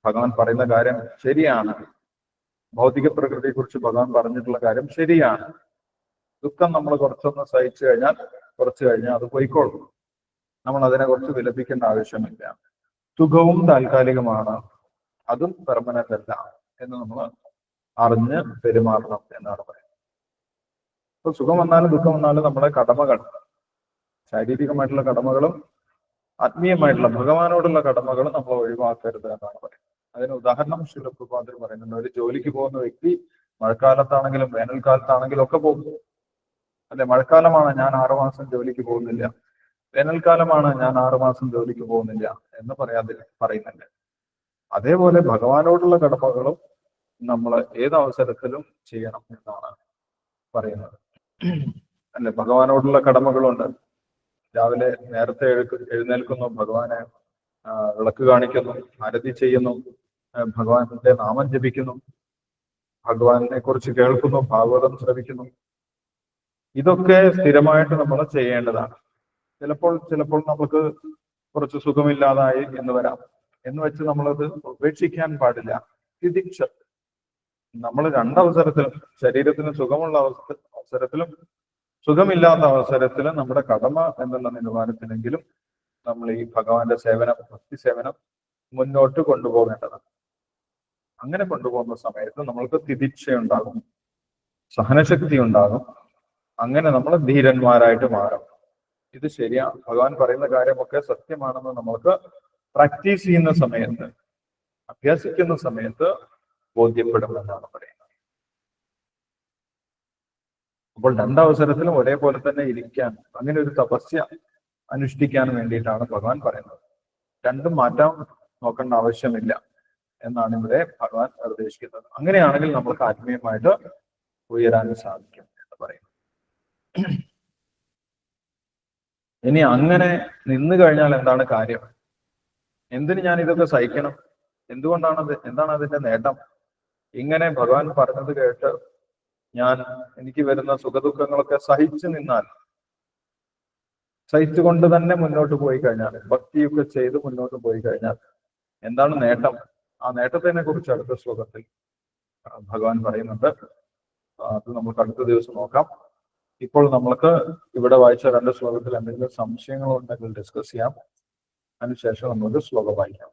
ഭഗവാൻ പറയുന്ന കാര്യം ശരിയാണ്, ഭൗതിക പ്രകൃതിയെ കുറിച്ച് ഭഗവാൻ പറഞ്ഞിട്ടുള്ള കാര്യം ശരിയാണ്. ദുഃഖം നമ്മൾ കുറച്ചൊന്ന് സഹിച്ചു കഴിഞ്ഞാൽ അത് പോയിക്കോളും. നമ്മൾ അതിനെ കുറിച്ച് വിലപിക്കേണ്ട ആവശ്യമില്ല. സുഖവും താൽക്കാലികമാണ്, അതും പെർമനന്റ് അല്ല എന്ന് നമ്മൾ അറിഞ്ഞ് പെരുമാറണം എന്നാണ് പറയുന്നത്. അപ്പൊ സുഖം വന്നാലും ദുഃഖം വന്നാലും നമ്മുടെ കടമകൾ, ശാരീരികമായിട്ടുള്ള കടമകളും ആത്മീയമായിട്ടുള്ള ഭഗവാനോടുള്ള കടമകളും നമ്മൾ ഒഴിവാക്കരുത് എന്നാണ് പറയുന്നത്. അതിന് ഉദാഹരണം ശ്രീല പ്രഭുപാദർ പറയുന്നുണ്ട്. ഒരു ജോലിക്ക് പോകുന്ന വ്യക്തി മഴക്കാലത്താണെങ്കിലും വേനൽക്കാലത്താണെങ്കിലും ഒക്കെ പോകും. അല്ലെ, മഴക്കാലമാണ് ഞാൻ 6 മാസം ജോലിക്ക് പോകുന്നില്ല, വേനൽക്കാലമാണ് ഞാൻ 6 മാസം ജോലിക്ക് പോകുന്നില്ല എന്ന് പറയുന്നുണ്ട്. അതേപോലെ ഭഗവാനോടുള്ള കടമകളും നമ്മൾ ഏത് അവസരത്തിലും ചെയ്യണം എന്നാണ് പറയുന്നത്. അല്ലെ, ഭഗവാനോടുള്ള കടമകളുണ്ട്. രാവിലെ നേരത്തെ എഴുന്നേൽക്കുന്നു, ഭഗവാനെ വിളക്ക് കാണിക്കുന്നു, ആരതി ചെയ്യുന്നു, ഭഗവാന്റെ നാമം ജപിക്കുന്നു, ഭഗവാനെ കുറിച്ച് കേൾക്കുന്നു, ഭാഗവതം ശ്രവിക്കുന്നു. ഇതൊക്കെ സ്ഥിരമായിട്ട് നമ്മൾ ചെയ്യേണ്ടതാണ്. ചിലപ്പോൾ നമുക്ക് കുറച്ച് സുഖമില്ലാതായി എന്ന് വരാം. എന്ന് വെച്ച് നമ്മളത് ഉപേക്ഷിക്കാൻ പാടില്ല. തിദിക്ഷ, നമ്മൾ രണ്ടവസരത്തിലും, ശരീരത്തിന് സുഖമുള്ള അവസരത്തിലും സുഖമില്ലാത്ത അവസരത്തിലും നമ്മുടെ കടമ എന്നുള്ള നിലവാരത്തിലെങ്കിലും നമ്മൾ ഈ ഭഗവാന്റെ സേവനം, ഭക്തി സേവനം മുന്നോട്ട് കൊണ്ടുപോകേണ്ടതാണ്. അങ്ങനെ കൊണ്ടുപോകുന്ന സമയത്ത് നമ്മൾക്ക് തിദിക്ഷയുണ്ടാകും, സഹനശക്തി ഉണ്ടാകും. അങ്ങനെ നമ്മൾ ധീരന്മാരായിട്ട് മാറും. ഇത് ശരിയാ, ഭഗവാൻ പറയുന്ന കാര്യമൊക്കെ സത്യമാണെന്ന് നമ്മൾക്ക് പ്രാക്ടീസ് ചെയ്യുന്ന സമയത്ത്, അഭ്യസിക്കുന്ന സമയത്ത് ബോധ്യപ്പെടുമെന്നാണ് പറയുന്നത്. അപ്പോൾ രണ്ടവസരത്തിലും ഒരേപോലെ തന്നെ ഇരിക്കാൻ, അങ്ങനെ ഒരു തപസ്യ അനുഷ്ഠിക്കാൻ വേണ്ടിയിട്ടാണ് ഭഗവാൻ പറയുന്നത്. രണ്ടും മാറ്റാൻ നോക്കേണ്ട ആവശ്യമില്ല എന്നാണ് ഇവിടെ ഭഗവാൻ നിർദ്ദേശിക്കുന്നത്. അങ്ങനെയാണെങ്കിൽ നമ്മൾക്ക് ആത്മീയമായിട്ട് ഉയരാൻ സാധിക്കും എന്ന് പറയുന്നു. ഇനി അങ്ങനെ നിന്ന് കഴിഞ്ഞാൽ എന്താണ് കാര്യം? എന്തിന് ഞാൻ ഇതൊക്കെ സഹിക്കണം? എന്താണ് അതിന്റെ നേട്ടം? ഇങ്ങനെ ഭഗവാൻ പറഞ്ഞത് കേട്ട് എനിക്ക് വരുന്ന സുഖദുഃഖങ്ങളൊക്കെ സഹിച്ചുകൊണ്ട് തന്നെ മുന്നോട്ട് പോയി കഴിഞ്ഞാൽ, ഭക്തിയൊക്കെ ചെയ്ത് മുന്നോട്ട് പോയി കഴിഞ്ഞാൽ എന്താണ് നേട്ടം? ആ നേട്ടത്തിനെ കുറിച്ച് അടുത്ത ശ്ലോകത്തിൽ ഭഗവാൻ പറയുന്നുണ്ട്. അത് നമുക്ക് അടുത്ത ദിവസം നോക്കാം. ഇപ്പോൾ നമ്മൾക്ക് ഇവിടെ വായിച്ച 2 ശ്ലോകത്തിൽ എന്തെങ്കിലും സംശയങ്ങളുണ്ടെങ്കിൽ ഡിസ്കസ് ചെയ്യാം. അതിനുശേഷം നമുക്ക് ശ്ലോകം വായിക്കാം.